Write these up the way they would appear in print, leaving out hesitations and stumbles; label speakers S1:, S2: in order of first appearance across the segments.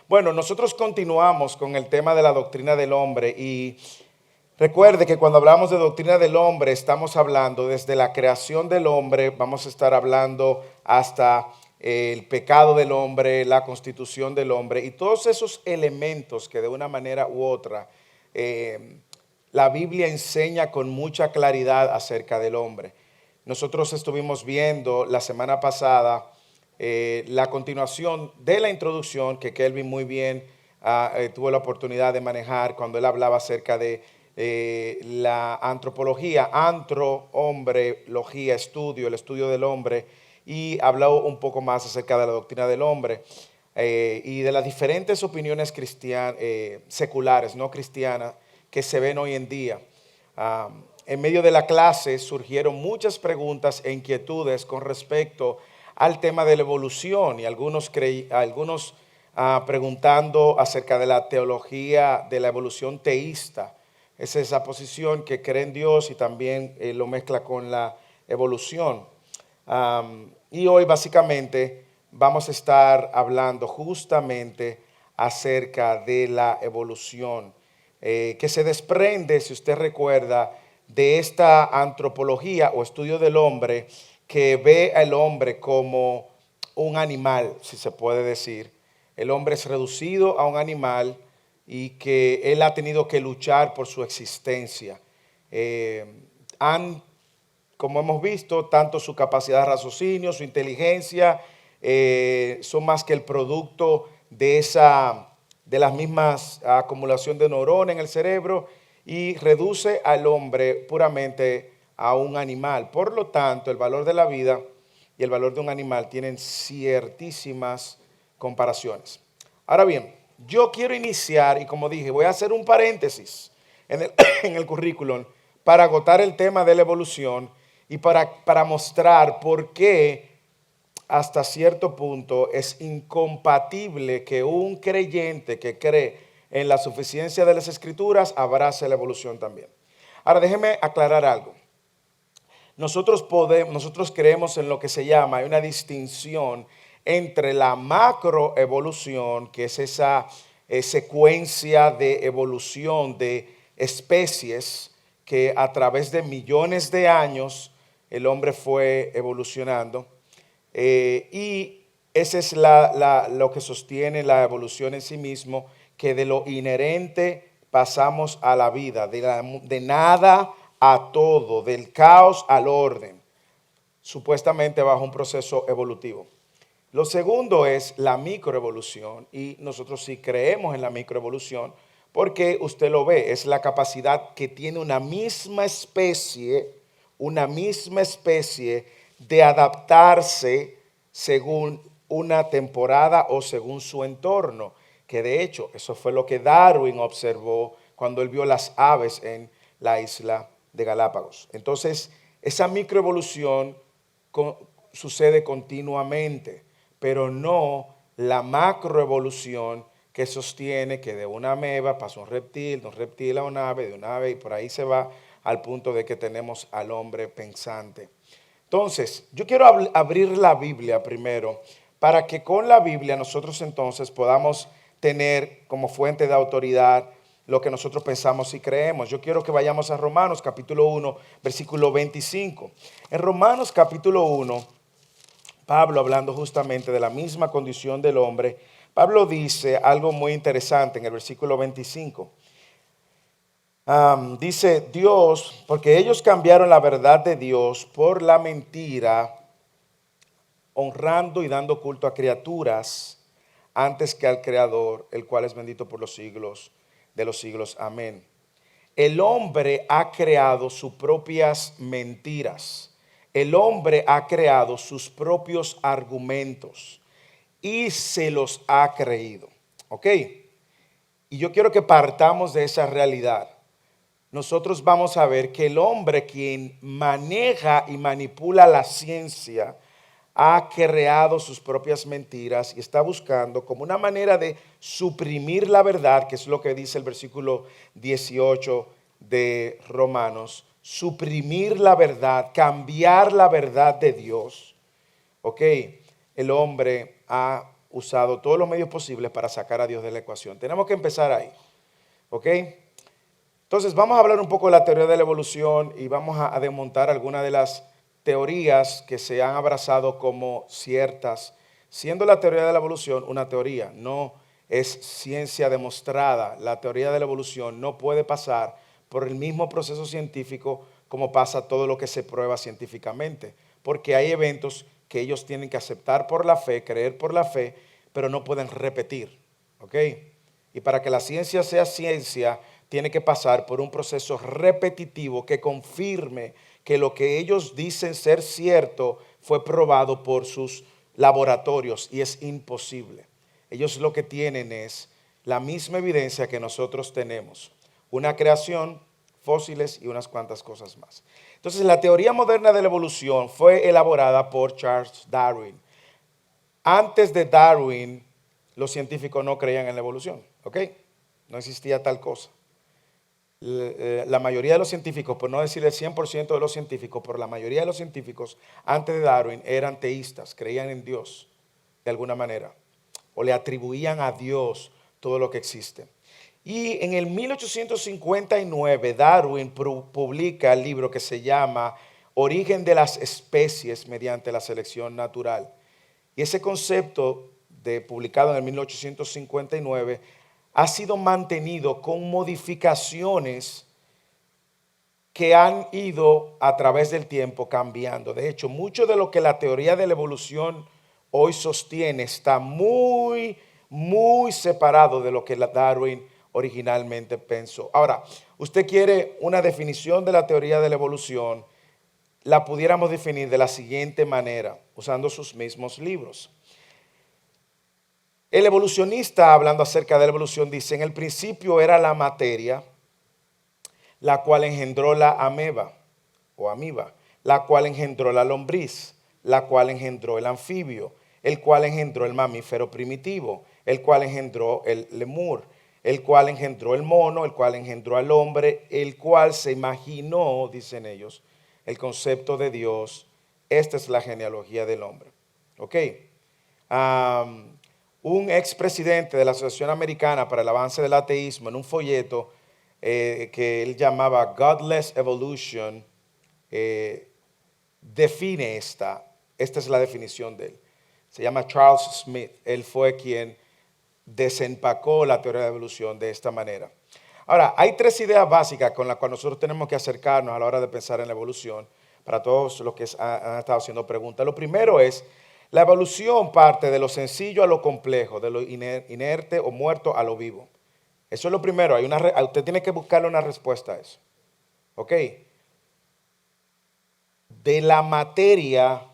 S1: Bueno, nosotros continuamos con el tema de la doctrina del hombre y recuerde que cuando hablamos de doctrina del hombre estamos hablando desde la creación del hombre, vamos a estar hablando hasta el pecado del hombre, la constitución del hombre y todos esos elementos que de una manera u otra eh, la Biblia enseña con mucha claridad acerca del hombre. Nosotros estuvimos viendo la semana pasada la continuación de la introducción que Kelvin muy bien tuvo la oportunidad de manejar cuando él hablaba acerca de la antropología, hombre, logía, estudio, el estudio del hombre, y habló un poco más acerca de la doctrina del hombre y de las diferentes opiniones seculares, no cristianas, que se ven hoy en día. En medio de la clase surgieron muchas preguntas e inquietudes con respecto al tema de la evolución y algunos preguntando acerca de la teología de la evolución teísta. Es esa posición que cree en Dios y también lo mezcla con la evolución. Y hoy básicamente vamos a estar hablando justamente acerca de la evolución, que se desprende, si usted recuerda, de esta antropología o estudio del hombre que ve al hombre como un animal, si se puede decir. El hombre es reducido a un animal y que él ha tenido que luchar por su existencia. Eh, han Como hemos visto, tanto su capacidad de raciocinio, su inteligencia, son más que el producto de las mismas acumulación de neuronas en el cerebro y reduce al hombre puramente a un animal. Por lo tanto, el valor de la vida y el valor de un animal tienen ciertísimas comparaciones. Ahora bien, yo quiero iniciar y como dije, voy a hacer un paréntesis en el, en el currículum para agotar el tema de la evolución y para mostrar por qué hasta cierto punto es incompatible que un creyente que cree en la suficiencia de las escrituras abrace la evolución también. Ahora déjeme aclarar algo. Nosotros creemos en lo que se llama, hay una distinción entre la macroevolución, que es esa secuencia de evolución de especies que a través de millones de años el hombre fue evolucionando. Y ese es lo que sostiene la evolución en sí mismo, que de lo inherente pasamos a la vida, de nada a todo, del caos al orden, supuestamente bajo un proceso evolutivo. Lo segundo es la microevolución y nosotros sí creemos en la microevolución porque usted lo ve, es la capacidad que tiene una misma especie de adaptarse según una temporada o según su entorno, que de hecho eso fue lo que Darwin observó cuando él vio las aves en la isla de Galápagos. Entonces, esa microevolución sucede continuamente, pero no la macroevolución que sostiene que de una ameba pasa de un reptil a un ave, de un ave y por ahí se va al punto de que tenemos al hombre pensante. Entonces, yo quiero abrir la Biblia primero para que con la Biblia nosotros entonces podamos tener como fuente de autoridad lo que nosotros pensamos y creemos. Yo quiero que vayamos a Romanos capítulo 1, versículo 25. En Romanos capítulo 1, Pablo hablando justamente de la misma condición del hombre, Pablo dice algo muy interesante en el versículo 25. Dice Dios, porque ellos cambiaron la verdad de Dios por la mentira, honrando y dando culto a criaturas antes que al Creador, el cual es bendito por los siglos de los siglos. Amén. El hombre ha creado sus propias mentiras. El hombre ha creado sus propios argumentos y se los ha creído. ¿Ok? Y yo quiero que partamos de esa realidad. Nosotros vamos a ver que el hombre quien maneja y manipula la ciencia ha creado sus propias mentiras y está buscando como una manera de suprimir la verdad, que es lo que dice el versículo 18 de Romanos, suprimir la verdad, cambiar la verdad de Dios. Ok, el hombre ha usado todos los medios posibles para sacar a Dios de la ecuación. Tenemos que empezar ahí, ¿ok? Entonces vamos a hablar un poco de la teoría de la evolución y vamos a desmontar algunas de las teorías que se han abrazado como ciertas, siendo la teoría de la evolución una teoría, no es ciencia demostrada. La teoría de la evolución no puede pasar por el mismo proceso científico como pasa todo lo que se prueba científicamente, porque hay eventos que ellos tienen que aceptar por la fe, creer por la fe, pero no pueden repetir, ¿ok? Y para que la ciencia sea ciencia, tiene que pasar por un proceso repetitivo que confirme que lo que ellos dicen ser cierto fue probado por sus laboratorios y es imposible. Ellos lo que tienen es la misma evidencia que nosotros tenemos, una creación, fósiles y unas cuantas cosas más. Entonces, la teoría moderna de la evolución fue elaborada por Charles Darwin. Antes de Darwin, los científicos no creían en la evolución, ¿ok? No existía tal cosa. La mayoría de los científicos, por no decir el 100% de los científicos, pero la mayoría de los científicos antes de Darwin eran teístas, creían en Dios de alguna manera, o le atribuían a Dios todo lo que existe. Y en el 1859 Darwin publica el libro que se llama Origen de las especies mediante la selección natural. Y ese concepto publicado en el 1859 ha sido mantenido con modificaciones que han ido a través del tiempo cambiando. De hecho, mucho de lo que la teoría de la evolución hoy sostiene está muy separado de lo que Darwin originalmente pensó. Ahora, usted quiere una definición de la teoría de la evolución, la pudiéramos definir de la siguiente manera, usando sus mismos libros. El evolucionista, hablando acerca de la evolución, dice, en el principio era la materia, la cual engendró la ameba o amiba, la cual engendró la lombriz, la cual engendró el anfibio, el cual engendró el mamífero primitivo, el cual engendró el lemur, el cual engendró el mono, el cual engendró al hombre, el cual se imaginó, dicen ellos, el concepto de Dios. Esta es la genealogía del hombre. ¿Ok? Un expresidente de la Asociación Americana para el Avance del Ateísmo, en un folleto que él llamaba Godless Evolution, define esta es la definición de él. Se llama Charles Smith. Él fue quien desempacó la teoría de la evolución de esta manera. Ahora, hay tres ideas básicas con las cuales nosotros tenemos que acercarnos a la hora de pensar en la evolución, para todos los que han estado haciendo preguntas. Lo primero es, la evolución parte de lo sencillo a lo complejo, de lo inerte o muerto a lo vivo. Eso es lo primero. Usted tiene que buscarle una respuesta a eso. ¿Ok? De la materia,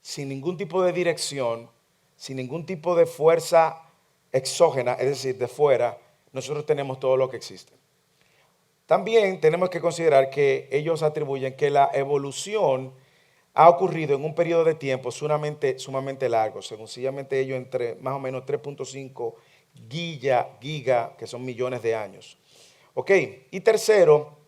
S1: sin ningún tipo de dirección, sin ningún tipo de fuerza exógena, es decir, de fuera, nosotros tenemos todo lo que existe. También tenemos que considerar que ellos atribuyen que la evolución ha ocurrido en un periodo de tiempo sumamente largo, sencillamente ellos entre más o menos 3.5 giga, que son millones de años. ¿Ok? Y tercero,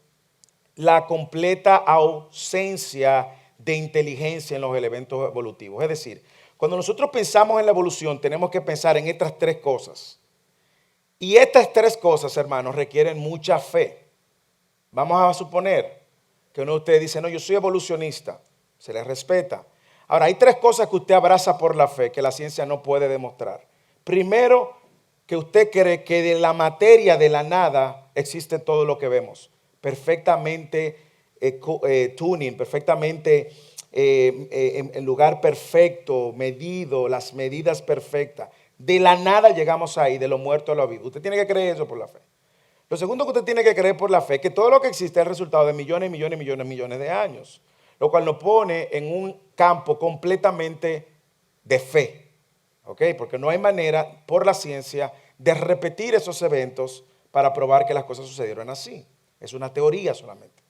S1: la completa ausencia de inteligencia en los elementos evolutivos. Es decir, cuando nosotros pensamos en la evolución, tenemos que pensar en estas tres cosas. Y estas tres cosas, hermanos, requieren mucha fe. Vamos a suponer que uno de ustedes dice, no, yo soy evolucionista, se le respeta. Ahora, hay tres cosas que usted abraza por la fe que la ciencia no puede demostrar. Primero, que usted cree que de la materia, de la nada, existe todo lo que vemos. Perfectamente tuning, perfectamente en lugar perfecto, medido, las medidas perfectas. De la nada llegamos ahí, de lo muerto a lo vivo. Usted tiene que creer eso por la fe. Lo segundo que usted tiene que creer por la fe es que todo lo que existe es el resultado de millones, millones de años, lo cual nos pone en un campo completamente de fe, ¿ok? Porque no hay manera por la ciencia de repetir esos eventos para probar que las cosas sucedieron así. Es una teoría solamente.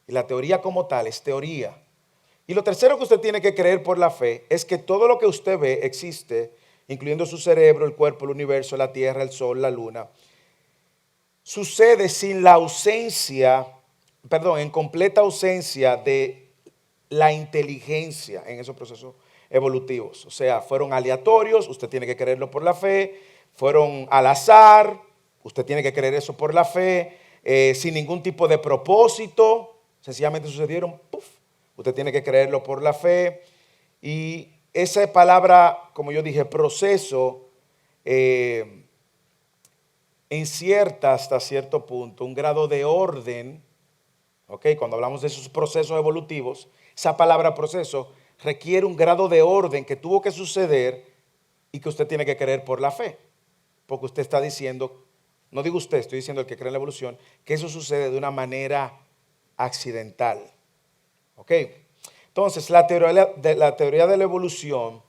S1: Y la teoría como tal es teoría. Y lo tercero que usted tiene que creer por la fe es que todo lo que usted ve existe, incluyendo su cerebro, el cuerpo, el universo, la tierra, el sol, la luna, sucede sin la ausencia, en completa ausencia de la inteligencia en esos procesos evolutivos. O sea, fueron aleatorios, usted tiene que creerlo por la fe, fueron al azar, usted tiene que creer eso por la fe, sin ningún tipo de propósito, sencillamente sucedieron, ¡puf! Usted tiene que creerlo por la fe. Y esa palabra, como yo dije, proceso, encierta hasta cierto punto un grado de orden. ¿Ok? Cuando hablamos de esos procesos evolutivos, esa palabra proceso requiere un grado de orden que tuvo que suceder y que usted tiene que creer por la fe. Porque usted está diciendo, no digo usted, estoy diciendo el que cree en la evolución, que eso sucede de una manera accidental. ¿Ok? Entonces, la teoría de la evolución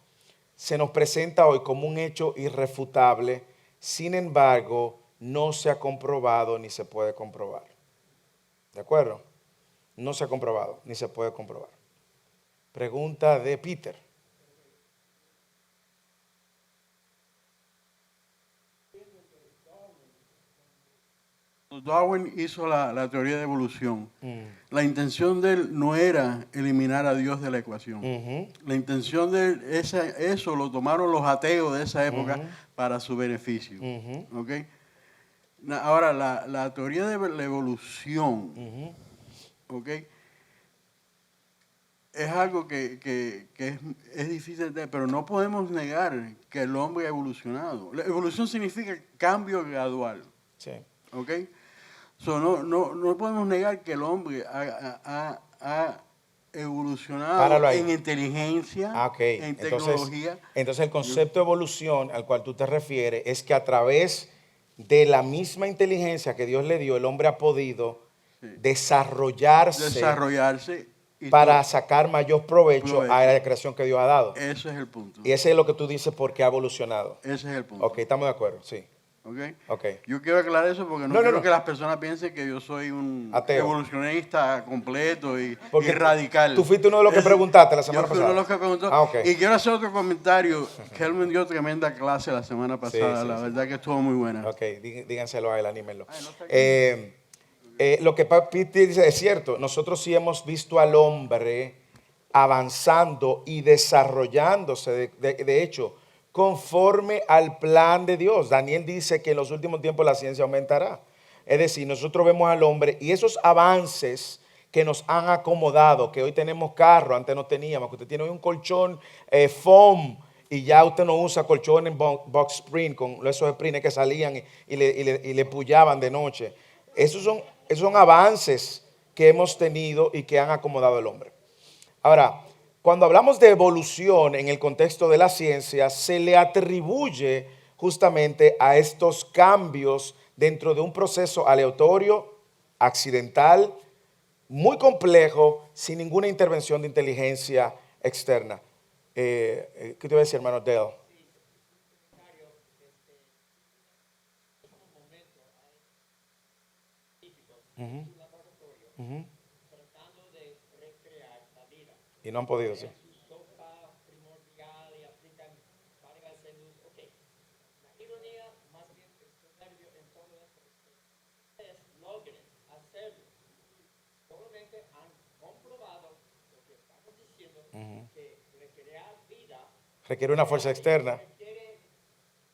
S1: se nos presenta hoy como un hecho irrefutable, sin embargo, no se ha comprobado ni se puede comprobar. ¿De acuerdo? No se ha comprobado ni se puede comprobar. Pregunta de Peter.
S2: Darwin hizo la teoría de evolución. La intención de él no era eliminar a Dios de la ecuación. La intención de él, eso lo tomaron los ateos de esa época para su beneficio. ¿Okay? Ahora, la teoría de la evolución, ¿okay? Es algo que es difícil de, pero no podemos negar que el hombre ha evolucionado. La evolución significa cambio gradual.
S1: Sí.
S2: ¿Ok? So, no podemos negar que el hombre ha evolucionado en inteligencia, en tecnología.
S1: Entonces el concepto de evolución al cual tú te refieres es que a través de la misma inteligencia que Dios le dio, el hombre ha podido desarrollarse para sacar mayor provecho a la creación que Dios ha dado.
S2: Ese es el punto.
S1: Y ese es lo que tú dices porque ha evolucionado.
S2: Ese es el punto.
S1: Ok, estamos de acuerdo, sí.
S2: Okay. Yo quiero aclarar eso porque no quiero que las personas piensen que yo soy un ateo, evolucionista completo y radical.
S1: Tú fuiste uno de los que preguntaste la semana pasada.
S2: Yo fui uno de los que preguntó. Y quiero hacer otro comentario. Kelvin dio tremenda clase la semana pasada. La verdad que estuvo muy buena.
S1: Ok, díganselo a él, anímenlo. Lo que Pete dice es cierto. Nosotros sí hemos visto al hombre avanzando y desarrollándose. De hecho, conforme al plan de Dios. Daniel dice que en los últimos tiempos la ciencia aumentará. Es decir, nosotros vemos al hombre y esos avances que nos han acomodado, que hoy tenemos carro, antes no teníamos, que usted tiene hoy un colchón foam y ya usted no usa colchón en box spring, con esos springs que salían y le pullaban de noche. Esos son avances que hemos tenido y que han acomodado al hombre. Ahora, cuando hablamos de evolución en el contexto de la ciencia, se le atribuye justamente a estos cambios dentro de un proceso aleatorio, accidental, muy complejo, sin ninguna intervención de inteligencia externa. ¿Qué te voy a decir, hermano Dale? Y no han podido, sí. Requiere una fuerza externa.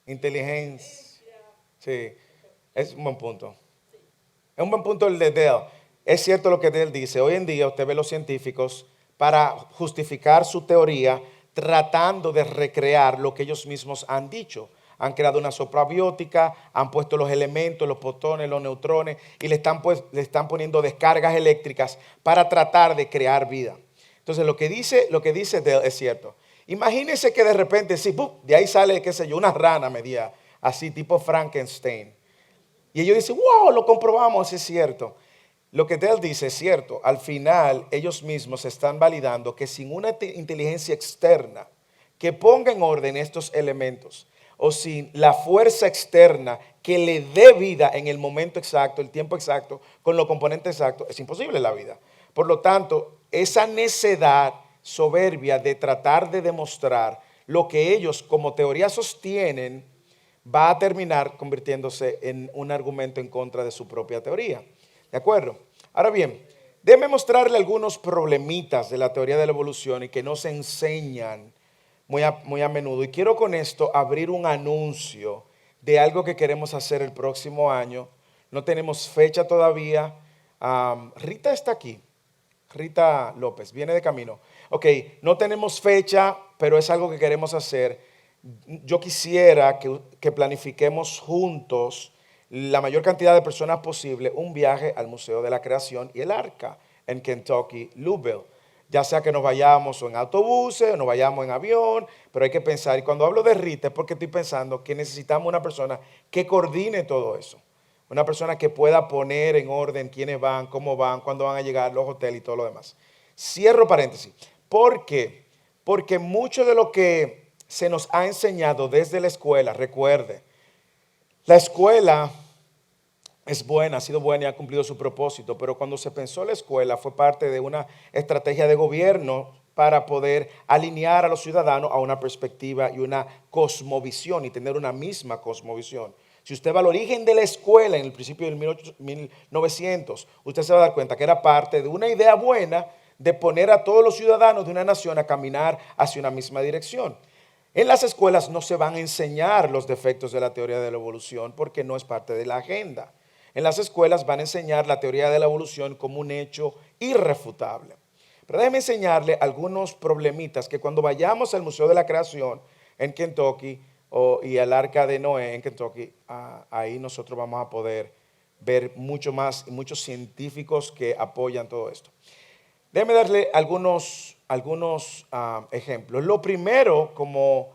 S1: Inteligencia. Sí, es un buen punto. Es un buen punto el de Dale. Es cierto lo que Dale dice. Hoy en día usted ve los científicos para justificar su teoría tratando de recrear lo que ellos mismos han dicho. Han creado una sopa biótica, han puesto los elementos, los protones, los neutrones y le están poniendo descargas eléctricas para tratar de crear vida. Entonces lo que dice Dale es cierto. Imagínense que de repente, sí, de ahí sale, qué sé yo, una rana media, así tipo Frankenstein. Y ellos dicen, wow, lo comprobamos, es cierto. Lo que Dale dice es cierto. Al final, ellos mismos están validando que sin una inteligencia externa que ponga en orden estos elementos, o sin la fuerza externa que le dé vida en el momento exacto, el tiempo exacto, con los componentes exactos, es imposible la vida. Por lo tanto, esa necedad soberbia de tratar de demostrar lo que ellos como teoría sostienen va a terminar convirtiéndose en un argumento en contra de su propia teoría. ¿De acuerdo? Ahora bien, déjeme mostrarle algunos problemitas de la teoría de la evolución y que no se enseñan muy a menudo. Y quiero con esto abrir un anuncio de algo que queremos hacer el próximo año. No tenemos fecha todavía. Rita está aquí. Rita López, viene de camino. Ok, no tenemos fecha, pero es algo que queremos hacer. Yo quisiera que planifiquemos juntos, la mayor cantidad de personas posible, un viaje al Museo de la Creación y el Arca en Kentucky, Louisville. Ya sea que nos vayamos o en autobuses o nos vayamos en avión, pero hay que pensar, y cuando hablo de Rita es porque estoy pensando que necesitamos una persona que coordine todo eso. Una persona que pueda poner en orden quiénes van, cómo van, cuándo van a llegar, los hoteles y todo lo demás. Cierro paréntesis. ¿Por qué? Porque mucho de lo que se nos ha enseñado desde la escuela, recuerde, la escuela es buena, ha sido buena y ha cumplido su propósito, pero cuando se pensó la escuela fue parte de una estrategia de gobierno para poder alinear a los ciudadanos a una perspectiva y una cosmovisión y tener una misma cosmovisión. Si usted va al origen de la escuela en el principio del 1900, usted se va a dar cuenta que era parte de una idea buena de poner a todos los ciudadanos de una nación a caminar hacia una misma dirección. En las escuelas no se van a enseñar los defectos de la teoría de la evolución porque no es parte de la agenda. En las escuelas van a enseñar la teoría de la evolución como un hecho irrefutable. Pero déjeme enseñarle algunos problemitas que cuando vayamos al Museo de la Creación en Kentucky y al Arca de Noé en Kentucky, ahí nosotros vamos a poder ver mucho más, muchos científicos que apoyan todo esto. Déjeme darle algunos ejemplos. Lo primero, como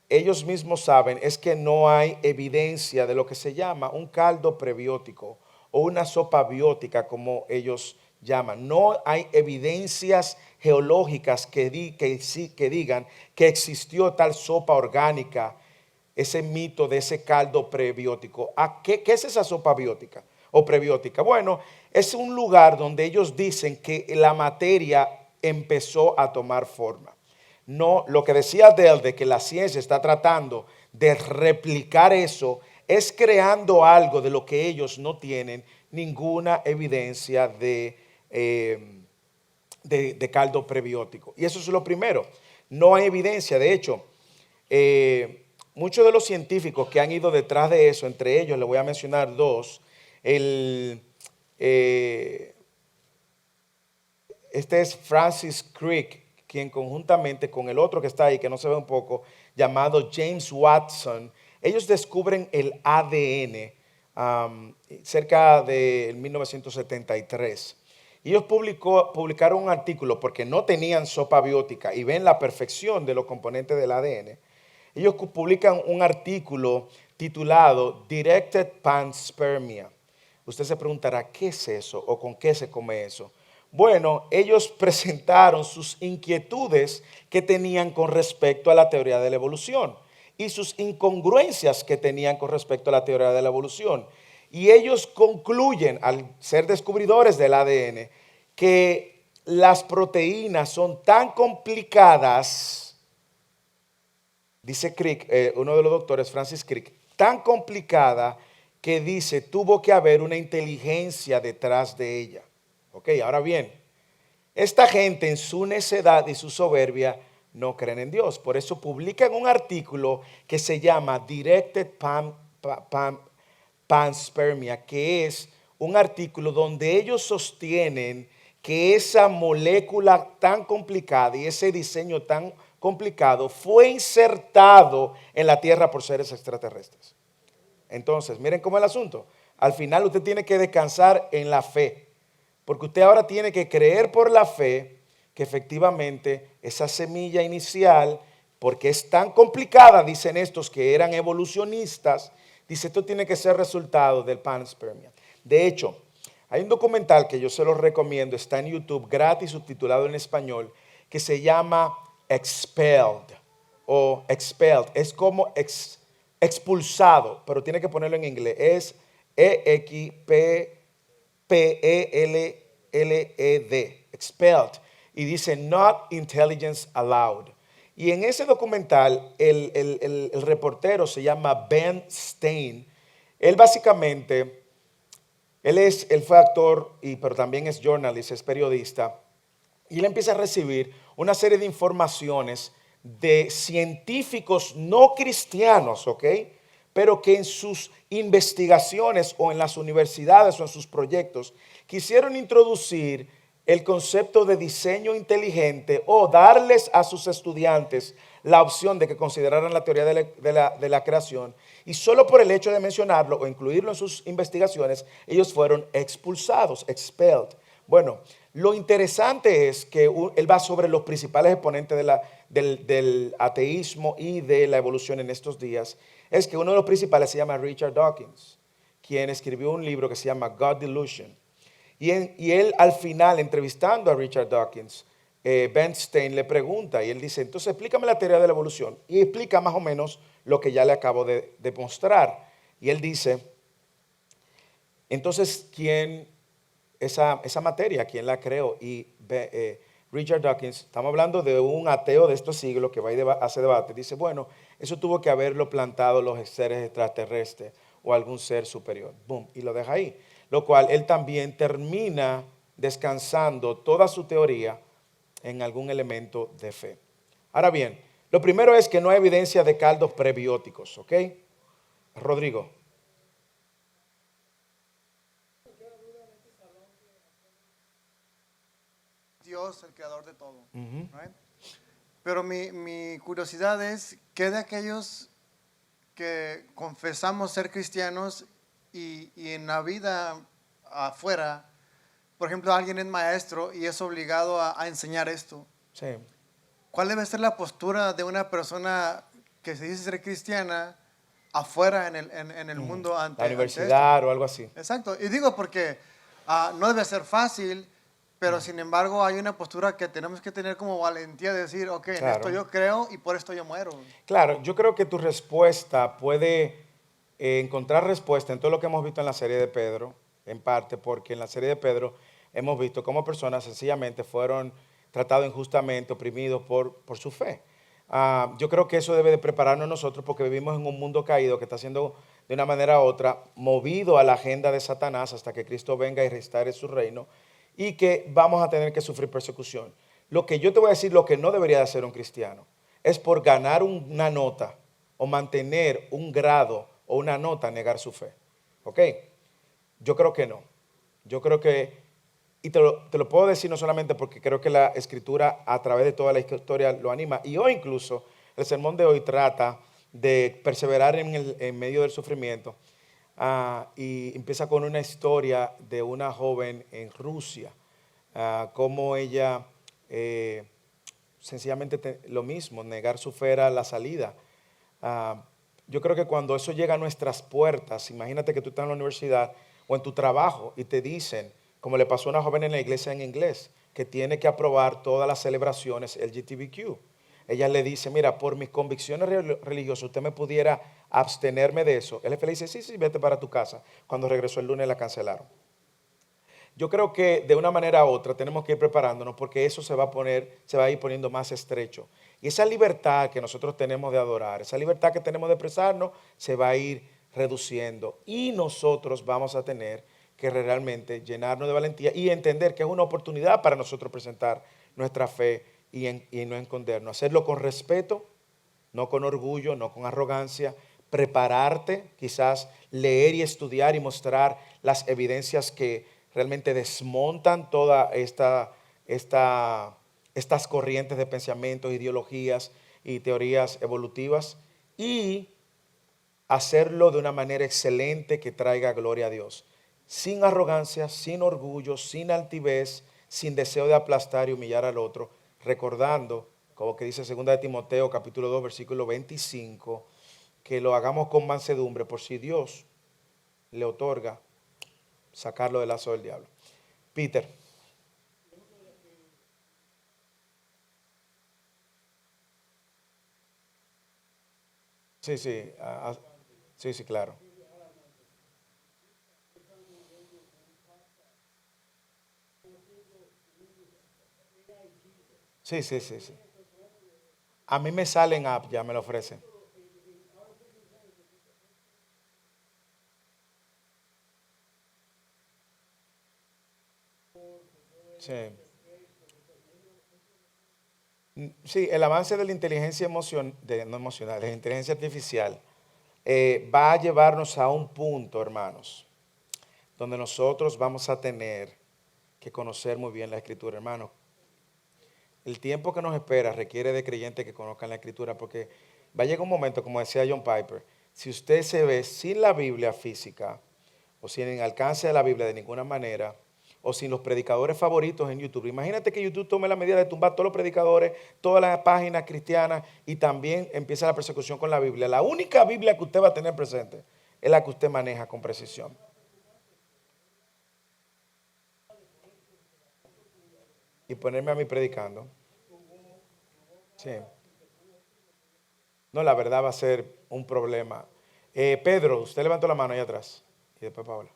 S1: ellos mismos saben, es que no hay evidencia de lo que se llama un caldo prebiótico o una sopa biótica, como ellos llaman. No hay evidencias geológicas que digan que existió tal sopa orgánica, ese mito de ese caldo prebiótico. ¿Qué es esa sopa biótica o prebiótica? Bueno, es un lugar donde ellos dicen que la materia empezó a tomar forma. No, lo que decía Dell de que la ciencia está tratando de replicar eso, es creando algo de lo que ellos no tienen ninguna evidencia de caldo prebiótico. Y eso es lo primero. No hay evidencia. De hecho, muchos de los científicos que han ido detrás de eso, entre ellos le voy a mencionar dos. Este es Francis Crick, quien conjuntamente con el otro que está ahí, que no se ve un poco, llamado James Watson, ellos descubren el ADN cerca de 1973. Ellos publicaron un artículo porque no tenían sopa biótica y ven la perfección de los componentes del ADN. Ellos publican un artículo titulado Directed Panspermia. Usted se preguntará, ¿qué es eso o con qué se come eso? Bueno, ellos presentaron sus inquietudes que tenían con respecto a la teoría de la evolución y sus incongruencias que tenían con respecto a la teoría de la evolución. Y ellos concluyen, al ser descubridores del ADN, que las proteínas son tan complicadas, dice Crick, uno de los doctores, Francis Crick, tan complicada que dice tuvo que haber una inteligencia detrás de ella. Ok, ahora bien, esta gente en su necedad y su soberbia no creen en Dios. Por eso publican un artículo que se llama Directed Panspermia, que es un artículo donde ellos sostienen que esa molécula tan complicada y ese diseño tan complicado fue insertado en la Tierra por seres extraterrestres. Entonces, miren cómo es el asunto. Al final usted tiene que descansar en la fe. Porque usted ahora tiene que creer por la fe que efectivamente esa semilla inicial, porque es tan complicada, dicen estos que eran evolucionistas, dice esto tiene que ser resultado del panspermia. De hecho, hay un documental que yo se los recomiendo, está en YouTube gratis, subtitulado en español, que se llama Expelled o Expelled. Es como expulsado, pero tiene que ponerlo en inglés. Es P-E-L-L-E-D, expelled, y dice not intelligence allowed. Y en ese documental, el reportero se llama Ben Stein. Él básicamente, él fue actor, pero también es journalist, es periodista, y él empieza a recibir una serie de informaciones de científicos no cristianos, ¿ok? Pero que en sus investigaciones o en las universidades o en sus proyectos quisieron introducir el concepto de diseño inteligente o darles a sus estudiantes la opción de que consideraran la teoría de la creación, y solo por el hecho de mencionarlo o incluirlo en sus investigaciones, ellos fueron expulsados, expelled. Bueno, lo interesante es que él va sobre los principales exponentes del ateísmo y de la evolución en estos días. Es que uno de los principales se llama Richard Dawkins, quien escribió un libro que se llama God Delusion. Y él al final, entrevistando a Richard Dawkins, Ben Stein le pregunta y él dice, entonces explícame la teoría de la evolución. Y explica más o menos lo que ya le acabo de demostrar. Y él dice, entonces, esa materia, quién la creó? Y Richard Dawkins, estamos hablando de un ateo de estos siglos que va y hace debate, dice, bueno, eso tuvo que haberlo plantado los seres extraterrestres o algún ser superior. Boom, y lo deja ahí. Lo cual él también termina descansando toda su teoría en algún elemento de fe. Ahora bien, lo primero es que no hay evidencia de caldos prebióticos, ¿ok? Rodrigo.
S3: Dios, el creador de todo. Right? Pero mi curiosidad es, ¿qué de aquellos que confesamos ser cristianos y en la vida afuera, por ejemplo, alguien es maestro y es obligado a enseñar esto?
S1: Sí.
S3: ¿Cuál debe ser la postura de una persona que se dice ser cristiana afuera en el mundo
S1: La
S3: ante esto?
S1: universidad o algo así.
S3: Exacto. Y digo porque no debe ser fácil, pero sin embargo hay una postura que tenemos que tener como valentía de decir, ok, en
S1: Claro.
S3: esto yo creo y por esto yo muero.
S1: Claro, yo creo que tu respuesta puede encontrar respuesta en todo lo que hemos visto en la serie de Pedro, en parte porque en la serie de Pedro hemos visto cómo personas sencillamente fueron tratados injustamente, oprimidos por su fe. Yo creo que eso debe de prepararnos nosotros porque vivimos en un mundo caído que está siendo de una manera u otra movido a la agenda de Satanás hasta que Cristo venga y restaure su reino, y que vamos a tener que sufrir persecución. Lo que yo te voy a decir, lo que no debería de hacer un cristiano, es por ganar una nota o mantener un grado o una nota negar su fe. ¿Ok? Yo creo que no. Yo creo que, y te lo puedo decir no solamente porque creo que la escritura a través de toda la historia lo anima, y hoy incluso el sermón de hoy trata de perseverar en medio del sufrimiento. Y empieza con una historia de una joven en Rusia, cómo ella sencillamente lo mismo, negar su fe era la salida. Yo creo que cuando eso llega a nuestras puertas, imagínate que tú estás en la universidad o en tu trabajo y te dicen, como le pasó a una joven en la iglesia en inglés, que tiene que aprobar todas las celebraciones LGBTQ. Ella le dice, mira, por mis convicciones religiosas, usted me pudiera abstenerme de eso. Él le dice, sí, sí, vete para tu casa. Cuando regresó el lunes la cancelaron. Yo creo que de una manera u otra tenemos que ir preparándonos porque eso se va a ir poniendo más estrecho. Y esa libertad que nosotros tenemos de adorar, esa libertad que tenemos de expresarnos, se va a ir reduciendo. Y nosotros vamos a tener que realmente llenarnos de valentía y entender que es una oportunidad para nosotros presentar nuestra fe y no escondernos. Hacerlo con respeto, no con orgullo, no con arrogancia. Prepararte, quizás leer y estudiar y mostrar las evidencias que realmente desmontan todas estas corrientes de pensamientos, ideologías y teorías evolutivas, y hacerlo de una manera excelente que traiga gloria a Dios, sin arrogancia, sin orgullo, sin altivez, sin deseo de aplastar y humillar al otro, recordando, como que dice 2 de Timoteo capítulo 2 versículo 25, que lo hagamos con mansedumbre por si Dios le otorga sacarlo del lazo del diablo. Peter. Sí, sí, sí, sí, claro. Sí, sí, sí, sí. A mí me salen app, ya me lo ofrecen. Sí. Sí, el avance de la inteligencia no emocional, de la inteligencia artificial va a llevarnos a un punto, hermanos, donde nosotros vamos a tener que conocer muy bien la Escritura, hermanos. El tiempo que nos espera requiere de creyentes que conozcan la Escritura, porque va a llegar un momento, como decía John Piper, si usted se ve sin la Biblia física, o sin el alcance de la Biblia de ninguna manera, o sin los predicadores favoritos en YouTube. Imagínate que YouTube tome la medida de tumbar todos los predicadores, todas las páginas cristianas, y también empieza la persecución con la Biblia. La única Biblia que usted va a tener presente es la que usted maneja con precisión. Y ponerme a mí predicando. Sí. No, la verdad va a ser un problema. Pedro, usted levantó la mano ahí atrás. Y después Paola.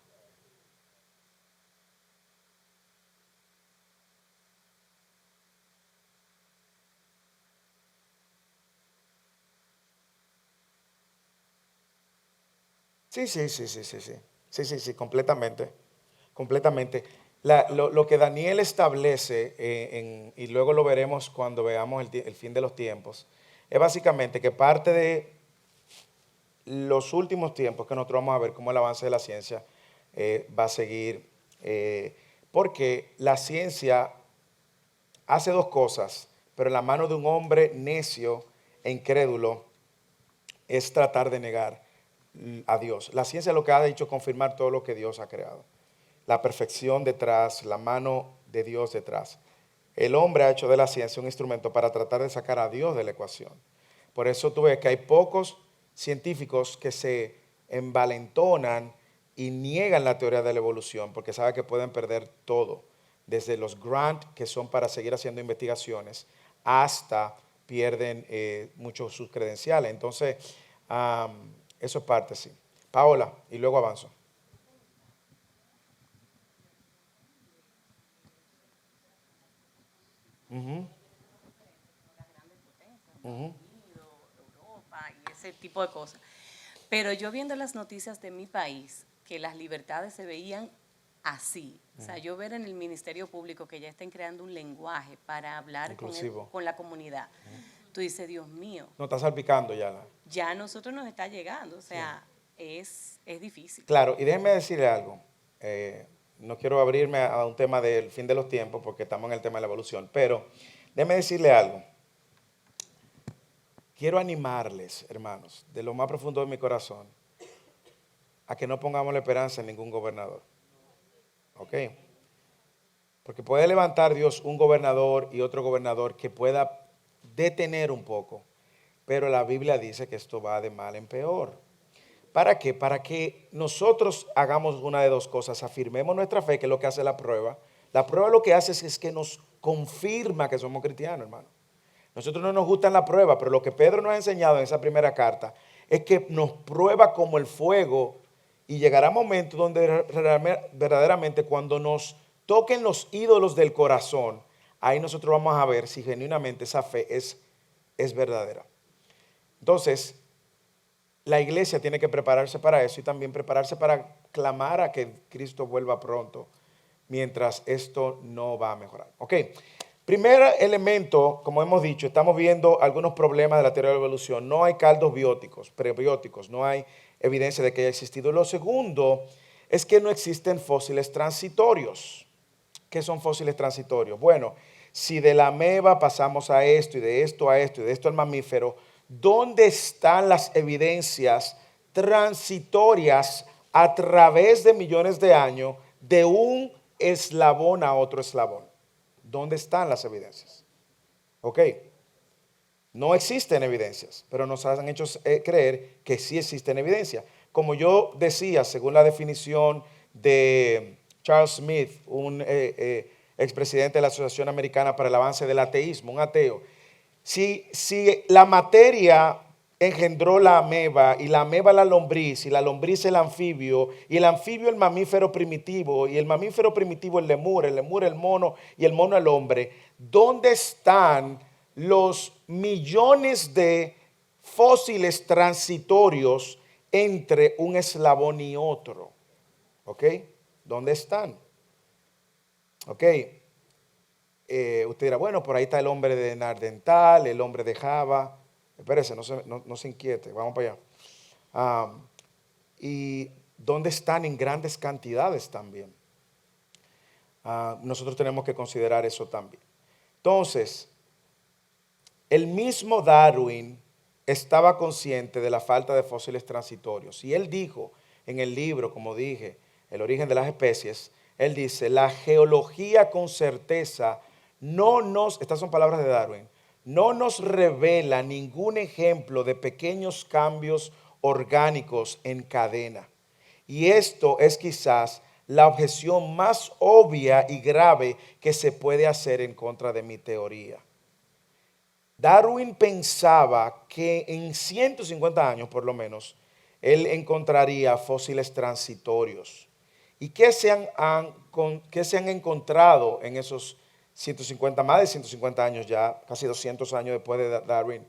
S1: Sí, sí, sí, sí, sí, sí. Sí, sí, sí, completamente. Completamente. Lo que Daniel establece, y luego lo veremos cuando veamos el fin de los tiempos, es básicamente que parte de los últimos tiempos que nosotros vamos a ver cómo el avance de la ciencia va a seguir, porque la ciencia hace dos cosas, pero en la mano de un hombre necio e incrédulo es tratar de negar a Dios. La ciencia lo que ha hecho es confirmar todo lo que Dios ha creado. La perfección detrás, la mano de Dios detrás. El hombre ha hecho de la ciencia un instrumento para tratar de sacar a Dios de la ecuación. Por eso tú ves que hay pocos científicos que se envalentonan y niegan la teoría de la evolución porque saben que pueden perder todo, desde los grants que son para seguir haciendo investigaciones hasta pierden muchos sus credenciales. Entonces, eso es parte, sí. Paola, y luego avanzo. Ujú, ujú.
S4: Europa y ese tipo de cosas. Pero yo viendo las noticias de mi país, que las libertades se veían así. O sea, yo ver en el Ministerio Público que ya estén creando un lenguaje para hablar
S1: Inclusivo.
S4: con la comunidad. Tú dices, Dios mío,
S1: No está salpicando ya.
S4: ya a nosotros nos está llegando. O sea, es difícil.
S1: Claro, y déjenme decirle algo. No quiero abrirme a un tema del fin de los tiempos porque estamos en el tema de la evolución, pero déjenme decirle algo. Quiero animarles, hermanos, de lo más profundo de mi corazón, a que no pongamos la esperanza en ningún gobernador. ¿Ok? Porque puede levantar Dios un gobernador y otro gobernador que pueda detener un poco, pero la Biblia dice que esto va de mal en peor. ¿Para qué? Para que nosotros hagamos una de dos cosas, afirmemos nuestra fe, que es lo que hace la prueba. La prueba lo que hace es que nos confirma que somos cristianos, hermano. Nosotros no nos gustan la prueba, pero lo que Pedro nos ha enseñado en esa primera carta es que nos prueba como el fuego y llegará momento donde verdaderamente cuando nos toquen los ídolos del corazón, ahí nosotros vamos a ver si genuinamente esa fe es verdadera. Entonces, la iglesia tiene que prepararse para eso y también prepararse para clamar a que Cristo vuelva pronto, mientras esto no va a mejorar. Ok, primer elemento, como hemos dicho, estamos viendo algunos problemas de la teoría de la evolución. No hay caldos prebióticos, no hay evidencia de que haya existido. Lo segundo es que no existen fósiles transitorios. ¿Qué son fósiles transitorios? Bueno, si de la ameba pasamos a esto y de esto a esto y de esto al mamífero, ¿dónde están las evidencias transitorias a través de millones de años de un eslabón a otro eslabón? ¿Dónde están las evidencias? Ok, no existen evidencias, pero nos han hecho creer que sí existen evidencias. Como yo decía, según la definición de Charles Smith, un expresidente de la Asociación Americana para el Avance del Ateísmo, un ateo, si la materia engendró la ameba, y la ameba la lombriz, y la lombriz el anfibio, y el anfibio el mamífero primitivo, y el mamífero primitivo el lemur el mono, y el mono el hombre, ¿dónde están los millones de fósiles transitorios entre un eslabón y otro? ¿Ok? ¿Dónde están? ¿Ok? usted dirá, bueno, por ahí está el hombre de Nardental, el hombre de Java. Espérese, no se inquiete, vamos para allá. Y dónde están en grandes cantidades también. Nosotros tenemos que considerar eso también. Entonces, el mismo Darwin estaba consciente de la falta de fósiles transitorios. Y él dijo en el libro, como dije, El origen de las especies, él dice, la geología con certeza estas son palabras de Darwin, no nos revela ningún ejemplo de pequeños cambios orgánicos en cadena. Y esto es quizás la objeción más obvia y grave que se puede hacer en contra de mi teoría. Darwin pensaba que en 150 años, por lo menos, él encontraría fósiles transitorios. ¿Y qué se han encontrado en esos 150, más de 150 años ya, casi 200 años después de Darwin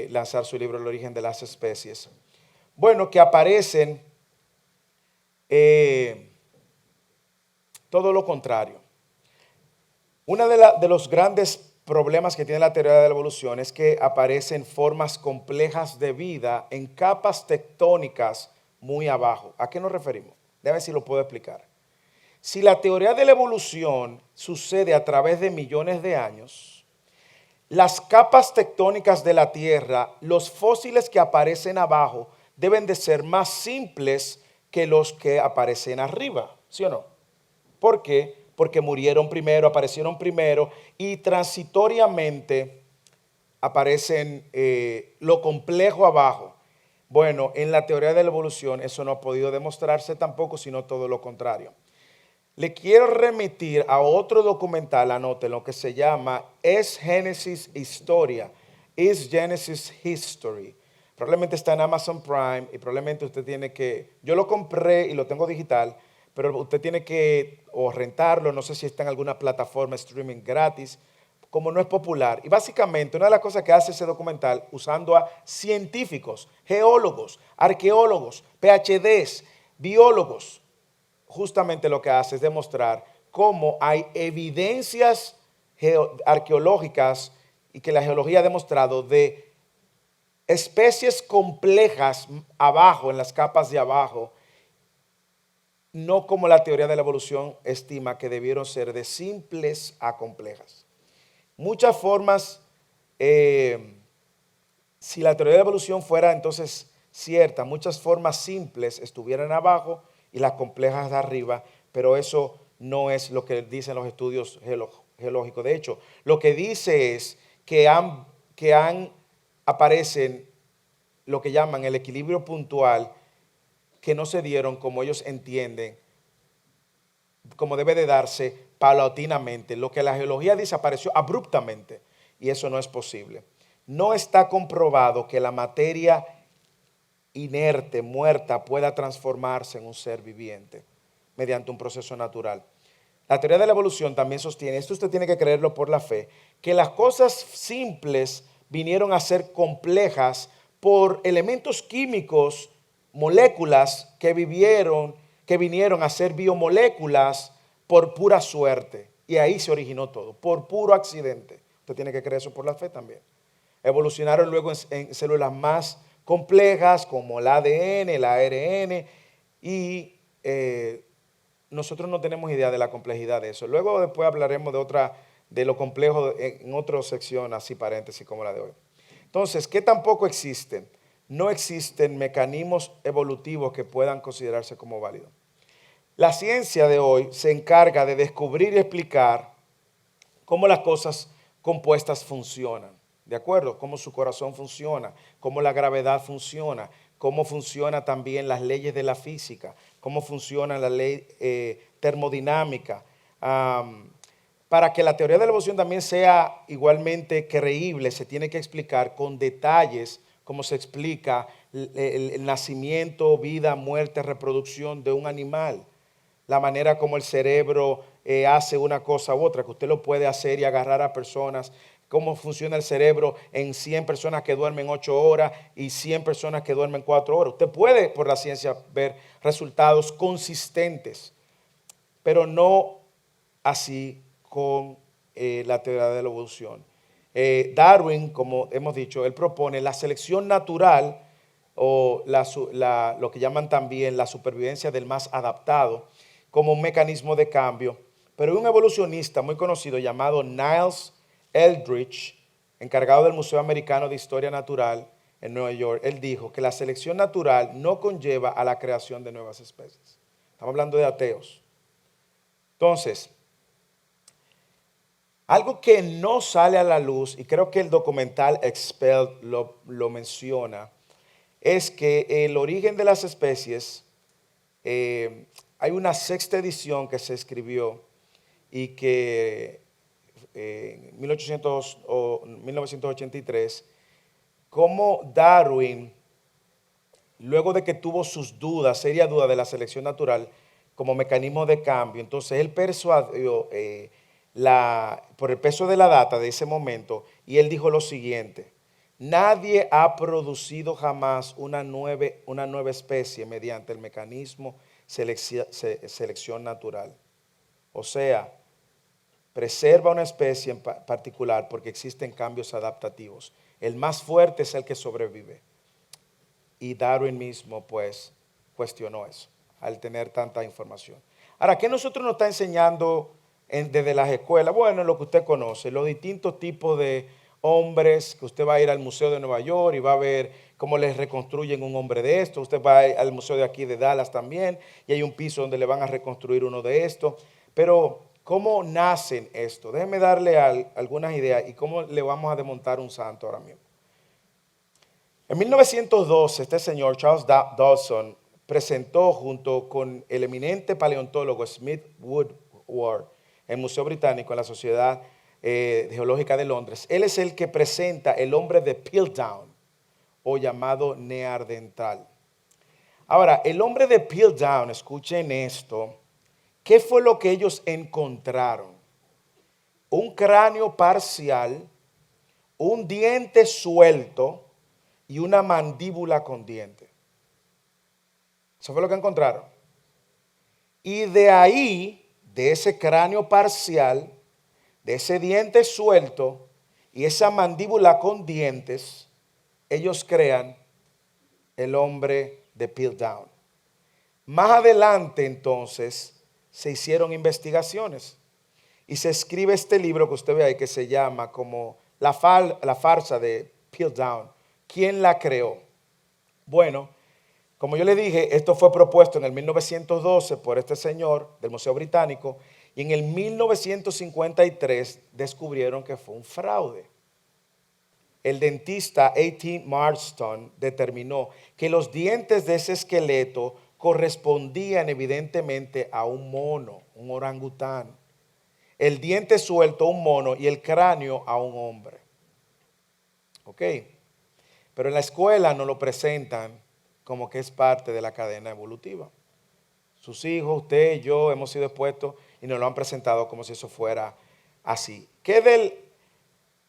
S1: lanzar su libro El origen de las especies? Bueno, que aparecen todo lo contrario. Uno de los grandes problemas que tiene la teoría de la evolución es que aparecen formas complejas de vida en capas tectónicas muy abajo. ¿A qué nos referimos? Déjame ver si lo puedo explicar. Si la teoría de la evolución sucede a través de millones de años, las capas tectónicas de la Tierra, los fósiles que aparecen abajo, deben de ser más simples que los que aparecen arriba, ¿sí o no? ¿Por qué? Porque murieron primero, aparecieron primero y transitoriamente aparecen lo complejo abajo. Bueno, en la teoría de la evolución eso no ha podido demostrarse tampoco, sino todo lo contrario. Le quiero remitir a otro documental, anoten, lo que se llama ¿Es Génesis Historia? ¿Is Genesis History? Probablemente está en Amazon Prime y probablemente usted tiene que, yo lo compré y lo tengo digital, pero usted tiene que o rentarlo, no sé si está en alguna plataforma streaming gratis, como no es popular. Y básicamente una de las cosas que hace ese documental, usando a científicos, geólogos, arqueólogos, PhDs, biólogos, justamente lo que hace es demostrar cómo hay evidencias arqueológicas y que la geología ha demostrado de especies complejas abajo, en las capas de abajo, no como la teoría de la evolución estima que debieron ser de simples a complejas. Muchas formas, si la teoría de la evolución fuera entonces cierta, muchas formas simples estuvieran abajo y las complejas de arriba, pero eso no es lo que dicen los estudios geológicos. De hecho, lo que dice es que aparecen lo que llaman el equilibrio puntual, que no se dieron como ellos entienden, como debe de darse paulatinamente. Lo que la geología dice apareció abruptamente y eso no es posible. No está comprobado que la materia inerte, muerta, pueda transformarse en un ser viviente mediante un proceso natural. La teoría de la evolución también sostiene, esto usted tiene que creerlo por la fe, que las cosas simples vinieron a ser complejas por elementos químicos, moléculas que vinieron a ser biomoléculas por pura suerte. Y ahí se originó todo, por puro accidente. Usted tiene que creer eso por la fe también. Evolucionaron luego en células más complejas como el ADN, el ARN, y nosotros no tenemos idea de la complejidad de eso. Luego después hablaremos de lo complejo en otra sección, así paréntesis como la de hoy. Entonces, ¿qué tampoco existen? No existen mecanismos evolutivos que puedan considerarse como válidos. La ciencia de hoy se encarga de descubrir y explicar cómo las cosas compuestas funcionan, ¿de acuerdo? Cómo su corazón funciona, cómo la gravedad funciona, cómo funcionan también las leyes de la física, cómo funciona la ley termodinámica. Para que la teoría de la evolución también sea igualmente creíble, se tiene que explicar con detalles cómo se explica el nacimiento, vida, muerte, reproducción de un animal. La manera como el cerebro hace una cosa u otra, que usted lo puede hacer y agarrar a personas, cómo funciona el cerebro en 100 personas que duermen 8 horas y 100 personas que duermen 4 horas. Usted puede, por la ciencia, ver resultados consistentes, pero no así con la teoría de la evolución. Darwin, como hemos dicho, él propone la selección natural o lo que llaman también la supervivencia del más adaptado como un mecanismo de cambio. Pero un evolucionista muy conocido llamado Niles Eldredge, encargado del Museo Americano de Historia Natural en Nueva York, él dijo que la selección natural no conlleva a la creación de nuevas especies. Estamos hablando de ateos. Entonces, algo que no sale a la luz, y creo que el documental Expelled lo menciona, es que el origen de las especies, hay una sexta edición que se escribió y que en 1983, como Darwin, luego de que tuvo sus dudas, serias dudas de la selección natural como mecanismo de cambio, entonces él persuadió por el peso de la data de ese momento, y él dijo lo siguiente: nadie ha producido jamás una nueva especie mediante el mecanismo selección natural. O sea, preserva una especie en particular porque existen cambios adaptativos. El más fuerte es el que sobrevive. Y Darwin mismo, pues, cuestionó eso al tener tanta información. Ahora, ¿qué nosotros nos está enseñando desde las escuelas? Bueno, lo que usted conoce, los distintos tipos de hombres, que usted va a ir al Museo de Nueva York y va a ver cómo les reconstruyen un hombre de estos. Usted va al museo de aquí de Dallas también y hay un piso donde le van a reconstruir uno de estos. Pero, ¿cómo nacen esto? Déjeme darle algunas ideas y cómo le vamos a desmontar un santo ahora mismo. En 1912, este señor Charles Dawson presentó junto con el eminente paleontólogo Smith Woodward en el Museo Británico en la Sociedad Geológica de Londres. Él es el que presenta el hombre de Piltdown, o llamado neandertal. Ahora, el hombre de Piltdown, escuchen esto, ¿qué fue lo que ellos encontraron? Un cráneo parcial, un diente suelto y una mandíbula con diente. Eso fue lo que encontraron. Y de ahí, de ese cráneo parcial, de ese diente suelto y esa mandíbula con dientes, ellos crean el hombre de Piltdown. Más adelante, entonces, se hicieron investigaciones y se escribe este libro que usted ve ahí que se llama como La farsa de Piltdown. ¿Quién la creó? Bueno, como yo le dije, esto fue propuesto en el 1912 por este señor del Museo Británico y en el 1953 descubrieron que fue un fraude. El dentista A.T. Marston determinó que los dientes de ese esqueleto correspondían evidentemente a un mono, un orangután. El diente suelto a un mono y el cráneo a un hombre. ¿Ok? Pero en la escuela nos lo presentan como que es parte de la cadena evolutiva. Sus hijos, usted, yo hemos sido expuestos y nos lo han presentado como si eso fuera así. ¿Qué del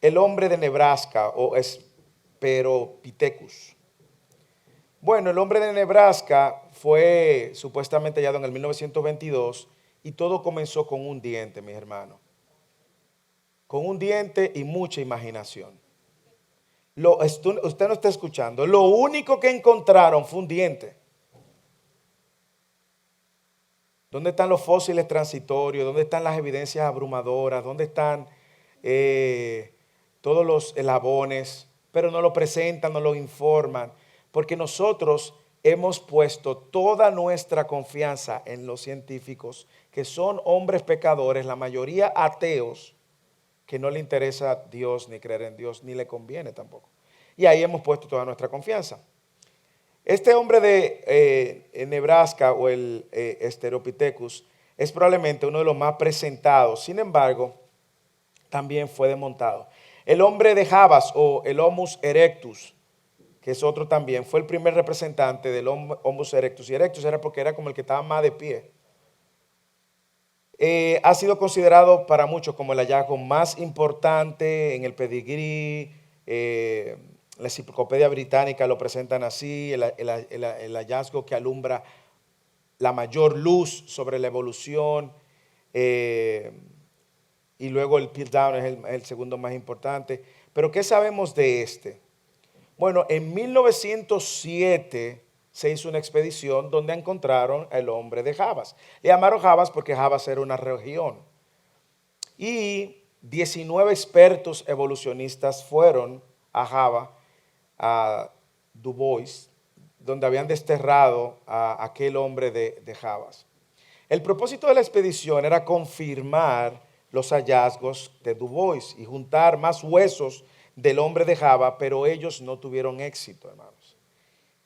S1: el hombre de Nebraska o Esperopithecus? Bueno, el hombre de Nebraska fue supuestamente hallado en el 1922 y todo comenzó con un diente, mis hermanos. Con un diente y mucha imaginación. Usted no está escuchando. Lo único que encontraron fue un diente. ¿Dónde están los fósiles transitorios? ¿Dónde están las evidencias abrumadoras? ¿Dónde están todos los eslabones? Pero no lo presentan, no lo informan. Porque nosotros hemos puesto toda nuestra confianza en los científicos, que son hombres pecadores, la mayoría ateos, que no le interesa Dios ni creer en Dios, ni le conviene tampoco. Y ahí hemos puesto toda nuestra confianza. Este hombre de Nebraska o el Esteropithecus es probablemente uno de los más presentados. Sin embargo, también fue desmontado. El hombre de Jabas o el Homus erectus, que es otro también, fue el primer representante del Homus erectus. Y erectus era porque era como el que estaba más de pie. Ha sido considerado para muchos como el hallazgo más importante en el pedigrí. La Enciclopedia Británica lo presentan así, el hallazgo que alumbra la mayor luz sobre la evolución. Y y luego el Piltdown es el segundo más importante. Pero ¿qué sabemos de este? Bueno, en 1907 se hizo una expedición donde encontraron al hombre de Jabas. Le llamaron Jabas porque Jabas era una región. Y 19 expertos evolucionistas fueron a Java, a Du Bois, donde habían desterrado a aquel hombre de Jabas. El propósito de la expedición era confirmar los hallazgos de Du Bois y juntar más huesos del hombre de Java, pero ellos no tuvieron éxito, hermanos.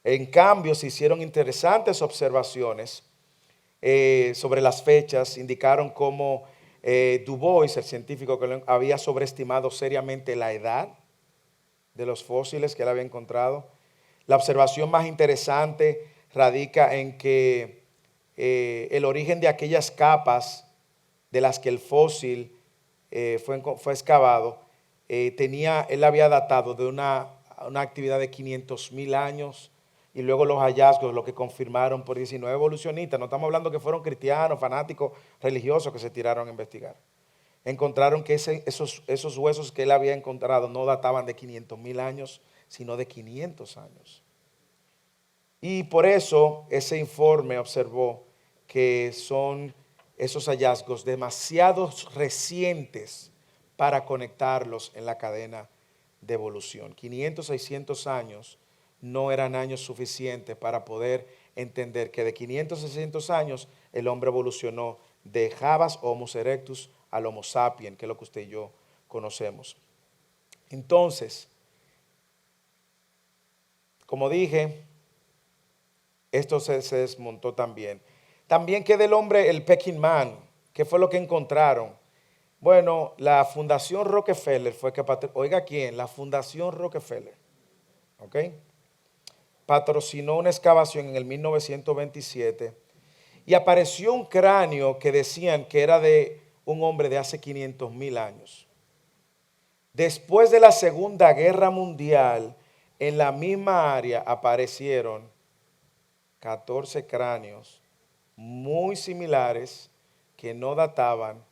S1: En cambio, se hicieron interesantes observaciones sobre las fechas, indicaron cómo Du Bois, el científico, que había sobreestimado seriamente la edad de los fósiles que él había encontrado. La observación más interesante radica en que el origen de aquellas capas de las que el fósil fue excavado, él había datado de una actividad de 500,000 años, y luego los hallazgos lo que confirmaron por 19 evolucionistas, no estamos hablando que fueron cristianos, fanáticos, religiosos que se tiraron a investigar. Encontraron que esos huesos que él había encontrado no databan de 500,000 años, sino de 500 años. Y por eso ese informe observó que son esos hallazgos demasiado recientes para conectarlos en la cadena de evolución. 500, 600 años no eran años suficientes para poder entender que de 500 a 600 años el hombre evolucionó de Jabas o Homo erectus al Homo sapiens, que es lo que usted y yo conocemos. Entonces, como dije, esto se desmontó también. También queda el hombre, el Peking Man. ¿Qué fue lo que encontraron? Bueno, la Fundación Rockefeller fue que, oiga quién, la Fundación Rockefeller, ¿ok? Patrocinó una excavación en el 1927 y apareció un cráneo que decían que era de un hombre de hace 500,000 años. Después de la Segunda Guerra Mundial, en la misma área aparecieron 14 cráneos muy similares que no databan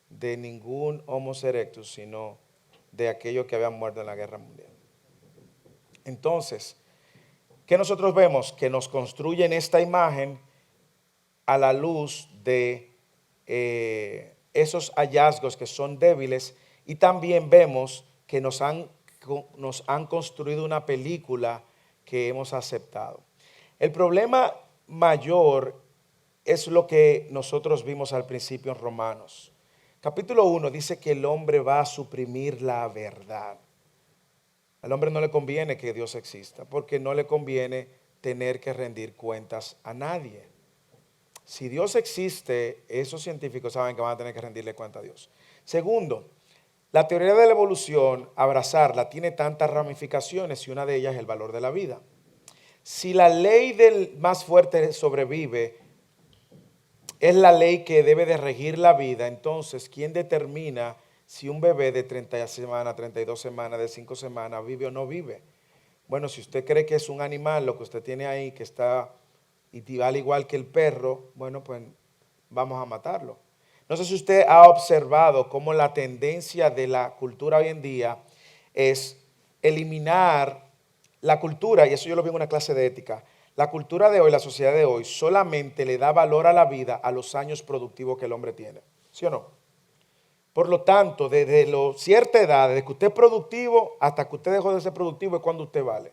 S1: de ningún Homo erectus, sino de aquellos que habían muerto en la Guerra Mundial. Entonces, ¿qué nosotros vemos? Que nos construyen esta imagen a la luz de esos hallazgos que son débiles, y también vemos que nos han construido una película que hemos aceptado. El problema mayor es lo que nosotros vimos al principio en Romanos. Capítulo 1 dice que el hombre va a suprimir la verdad. Al hombre no le conviene que Dios exista, porque no le conviene tener que rendir cuentas a nadie. Si Dios existe, esos científicos saben que van a tener que rendirle cuenta a Dios. Segundo, la teoría de la evolución, abrazarla, tiene tantas ramificaciones y una de ellas es el valor de la vida. Si la ley del más fuerte sobrevive, es la ley que debe de regir la vida, entonces, ¿quién determina si un bebé de 30 semanas, 32 semanas, de 5 semanas vive o no vive? Bueno, si usted cree que es un animal lo que usted tiene ahí, que está y vale igual que el perro, bueno, pues vamos a matarlo. No sé si usted ha observado cómo la tendencia de la cultura hoy en día es eliminar la cultura, y eso yo lo vi en una clase de ética. La cultura de hoy, la sociedad de hoy, solamente le da valor a la vida a los años productivos que el hombre tiene. ¿Sí o no? Por lo tanto, desde cierta edad, desde que usted es productivo hasta que usted dejó de ser productivo, es cuando usted vale.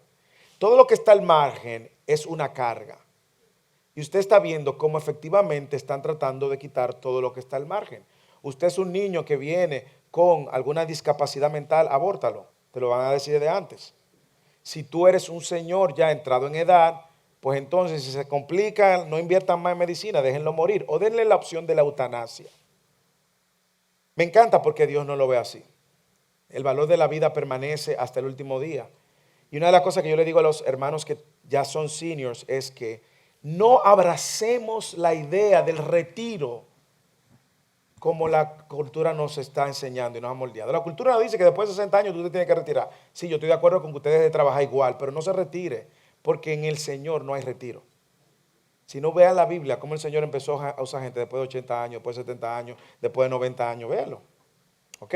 S1: Todo lo que está al margen es una carga. Y usted está viendo cómo efectivamente están tratando de quitar todo lo que está al margen. Usted es un niño que viene con alguna discapacidad mental, abórtalo. Te lo van a decir de antes. Si tú eres un señor ya entrado en edad, pues entonces si se complica, no inviertan más en medicina, déjenlo morir. O denle la opción de la eutanasia. Me encanta porque Dios no lo ve así. El valor de la vida permanece hasta el último día. Y una de las cosas que yo le digo a los hermanos que ya son seniors es que no abracemos la idea del retiro como la cultura nos está enseñando y nos ha moldeado. La cultura nos dice que después de 60 años tú te tienes que retirar. Sí, yo estoy de acuerdo con que ustedes deben trabajar igual, pero no se retire, porque en el Señor no hay retiro. Si no, vean la Biblia, cómo el Señor empezó a usar gente después de 80 años, después de 70 años, después de 90 años, véanlo. ¿Ok?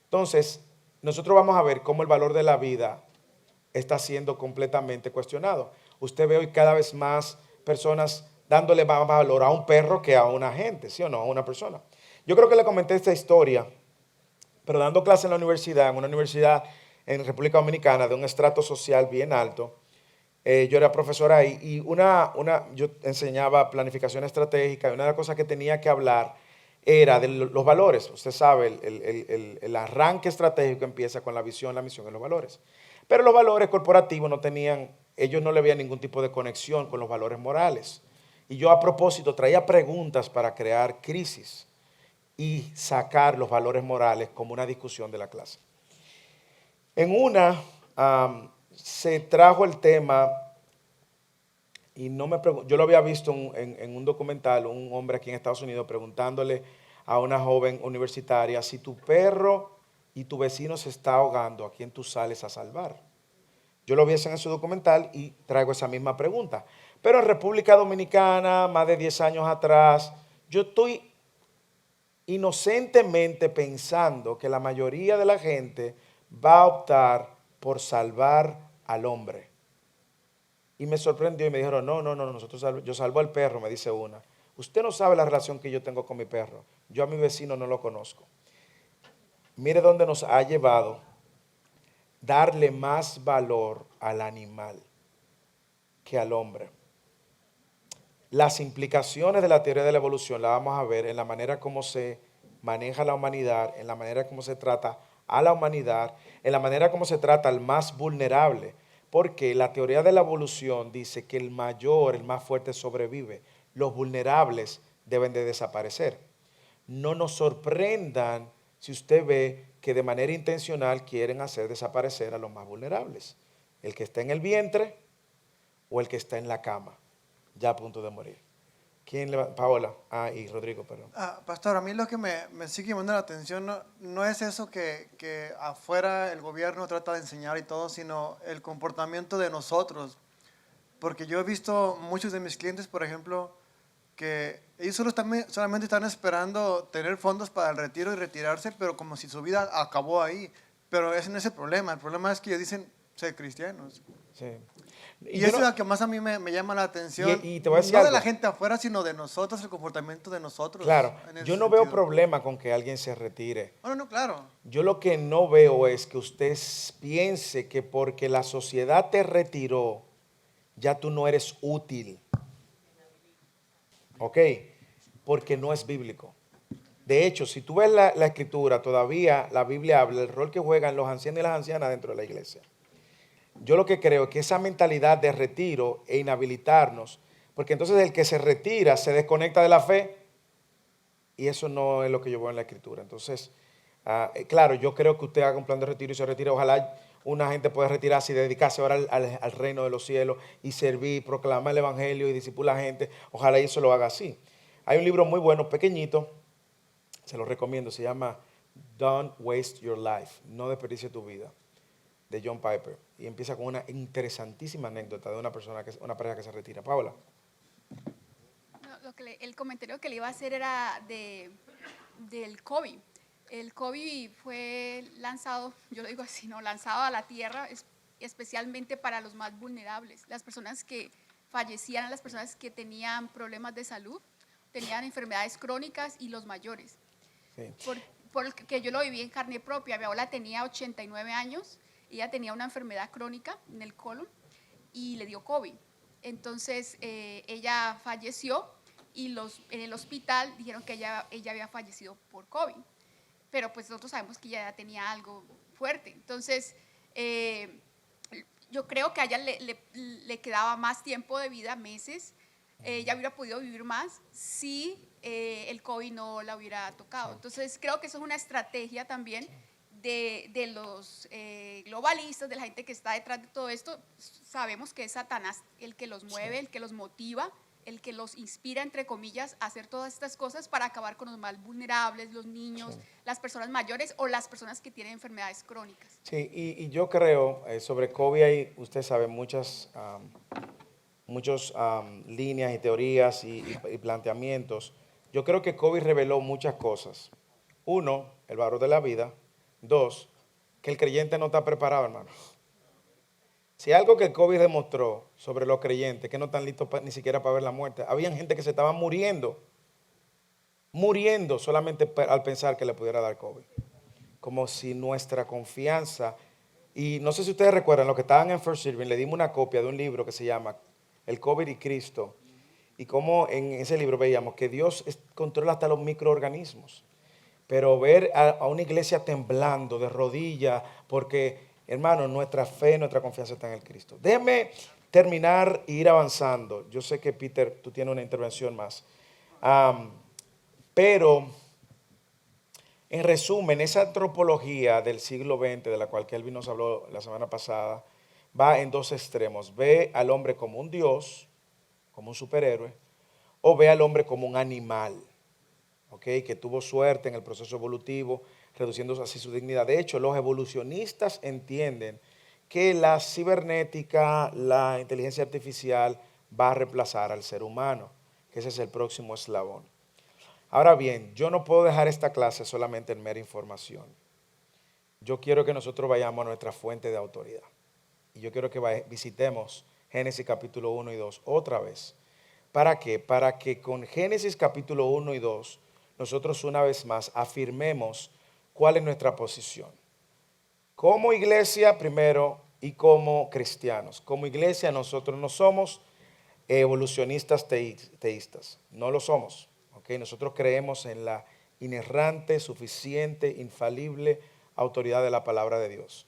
S1: Entonces, nosotros vamos a ver cómo el valor de la vida está siendo completamente cuestionado. Usted ve hoy cada vez más personas dándole más valor a un perro que a una gente, ¿sí o no? A una persona. Yo creo que le comenté esta historia, pero dando clase en la universidad, en una universidad en República Dominicana de un estrato social bien alto. Yo era profesor ahí y yo enseñaba planificación estratégica y una de las cosas que tenía que hablar era de los valores. Usted sabe, el arranque estratégico empieza con la visión, la misión y los valores. Pero los valores corporativos no tenían, ellos no le veían ningún tipo de conexión con los valores morales. Y yo a propósito traía preguntas para crear crisis y sacar los valores morales como una discusión de la clase. En una se trajo el tema, y no me yo lo había visto en un documental, un hombre aquí en Estados Unidos preguntándole a una joven universitaria, si tu perro y tu vecino se está ahogando, ¿a quién tú sales a salvar? Yo lo vi en ese documental y traigo esa misma pregunta. Pero en República Dominicana, más de 10 años atrás, yo estoy inocentemente pensando que la mayoría de la gente va a optar por salvar al hombre. Y me sorprendió y me dijeron, no, yo salvo al perro, me dice una. Usted no sabe la relación que yo tengo con mi perro. Yo a mi vecino no lo conozco. Mire dónde nos ha llevado darle más valor al animal que al hombre. Las implicaciones de la teoría de la evolución las vamos a ver en la manera como se maneja la humanidad, en la manera como se trata a la humanidad, en la manera como se trata al más vulnerable, porque la teoría de la evolución dice que el mayor, el más fuerte sobrevive, los vulnerables deben de desaparecer. No nos sorprendan si usted ve que de manera intencional quieren hacer desaparecer a los más vulnerables, el que está en el vientre o el que está en la cama, ya a punto de morir. ¿Quién le va? Paola. Y Rodrigo, perdón.
S3: Pastor, a mí lo que me sigue llamando la atención no es eso que afuera el gobierno trata de enseñar y todo, sino el comportamiento de nosotros. Porque yo he visto muchos de mis clientes, por ejemplo, que ellos solamente están esperando tener fondos para el retiro y retirarse, pero como si su vida acabó ahí. Pero ese no es el problema. El problema es que ellos dicen ser cristianos.
S1: Sí.
S3: Y eso es lo que más a mí me llama la atención.
S1: Y te voy a decir
S3: no
S1: algo.
S3: de la gente afuera, sino de nosotros, el comportamiento de nosotros.
S1: Claro,
S3: en ese
S1: yo no veo
S3: sentido.
S1: problema con que alguien se retire.
S3: No, claro.
S1: Yo lo que no veo es que usted piense que porque la sociedad te retiró, ya tú no eres útil. ¿Ok? Porque no es bíblico. De hecho, si tú ves la escritura, todavía la Biblia habla del rol que juegan los ancianos y las ancianas dentro de la iglesia. Yo lo que creo es que esa mentalidad de retiro e inhabilitarnos, porque entonces el que se retira se desconecta de la fe y eso no es lo que yo veo en la escritura. Entonces, claro, yo creo que usted haga un plan de retiro y se retire. Ojalá una gente pueda retirarse y dedicarse ahora al reino de los cielos y servir, proclamar el evangelio y discipular a la gente. Ojalá eso lo haga así. Hay un libro muy bueno, pequeñito, se lo recomiendo, se llama Don't Waste Your Life, no desperdicie tu vida, de John Piper. Y empieza con una interesantísima anécdota de una pareja que se retira. Paola.
S5: No, el comentario que le iba a hacer era del COVID. El COVID fue lanzado, yo lo digo así, ¿no? Lanzado a la tierra especialmente para los más vulnerables, las personas que fallecían, las personas que tenían problemas de salud, tenían enfermedades crónicas y los mayores. Sí. Porque yo lo viví en carne propia. Mi abuela tenía 89 años, ella tenía una enfermedad crónica en el colon y le dio COVID. Entonces ella falleció y en el hospital dijeron que ella había fallecido por COVID. Pero pues nosotros sabemos que ella ya tenía algo fuerte. Entonces yo creo que a ella le quedaba más tiempo de vida, meses. Ella hubiera podido vivir más si el COVID no la hubiera tocado. Entonces creo que eso es una estrategia también de los globalistas, de la gente que está detrás de todo esto. Sabemos que es Satanás el que los mueve, el que los motiva, el que los inspira, entre comillas, a hacer todas estas cosas para acabar con los más vulnerables, los niños, las personas mayores o las personas que tienen enfermedades crónicas.
S1: Sí, y yo creo, sobre COVID hay, usted sabe, muchas líneas y teorías y planteamientos. Yo creo que COVID reveló muchas cosas. Uno, el valor de la vida. Dos, que el creyente no está preparado, hermano. Si algo que el COVID demostró sobre los creyentes, que no están listos ni siquiera para ver la muerte. Había gente que se estaba muriendo solamente al pensar que le pudiera dar COVID. Como si nuestra confianza, y no sé si ustedes recuerdan, los que estaban en First Serving, le dimos una copia de un libro que se llama El COVID y Cristo, y cómo en ese libro veíamos que Dios controla hasta los microorganismos. Pero ver a una iglesia temblando de rodillas, porque, hermano, nuestra fe, nuestra confianza está en el Cristo. Déjeme terminar e ir avanzando. Yo sé que, Peter, tú tienes una intervención más. Pero, en resumen, esa antropología del siglo XX, de la cual Kelvin nos habló la semana pasada, va en dos extremos. Ve al hombre como un dios, como un superhéroe, o ve al hombre como un animal. Que tuvo suerte en el proceso evolutivo, reduciendo así su dignidad. De hecho, los evolucionistas entienden que la cibernética, la inteligencia artificial va a reemplazar al ser humano, que ese es el próximo eslabón. Ahora bien, yo no puedo dejar esta clase solamente en mera información. Yo quiero que nosotros vayamos a nuestra fuente de autoridad. Y yo quiero que visitemos Génesis capítulo 1 y 2 otra vez. ¿Para qué? Para que con Génesis capítulo 1 y 2 nosotros una vez más afirmemos cuál es nuestra posición. Como iglesia primero y como cristianos. Como iglesia nosotros no somos evolucionistas teístas, no lo somos. Nosotros creemos en la inerrante, suficiente, infalible autoridad de la palabra de Dios.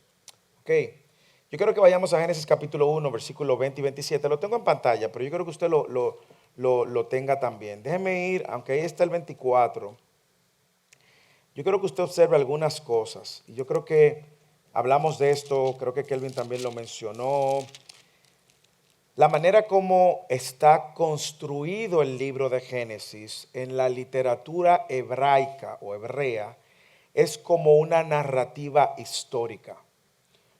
S1: Yo quiero que vayamos a Génesis capítulo 1, versículos 20 y 27. Lo tengo en pantalla, pero yo quiero que usted lo tenga también. Déjeme ir, aunque ahí está el 24. Yo quiero que usted observe algunas cosas. Y yo creo que hablamos de esto, creo que Kelvin también lo mencionó. La manera como está construido el libro de Génesis en la literatura hebraica o hebrea es como una narrativa histórica.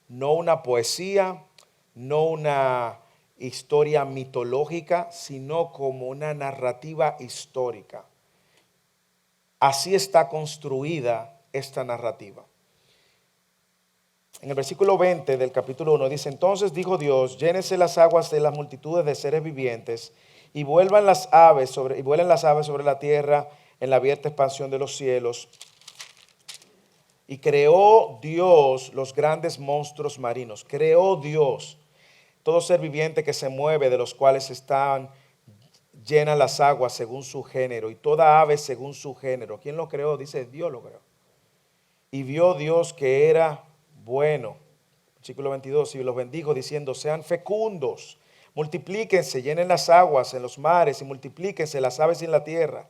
S1: No una poesía, no una historia mitológica, sino como una narrativa histórica. Así está construida esta narrativa. En el versículo 20 del capítulo 1 dice: entonces dijo Dios, llénese las aguas de las multitudes de seres vivientes y vuelan las aves sobre la tierra en la abierta expansión de los cielos. Y creó Dios los grandes monstruos marinos. Creó Dios todo ser viviente que se mueve, de los cuales están llenas las aguas según su género, y toda ave según su género. ¿Quién lo creó? Dice, Dios lo creó. Y vio Dios que era bueno. Versículo 22, y los bendijo diciendo, sean fecundos, multiplíquense, llenen las aguas en los mares y multiplíquense las aves en la tierra.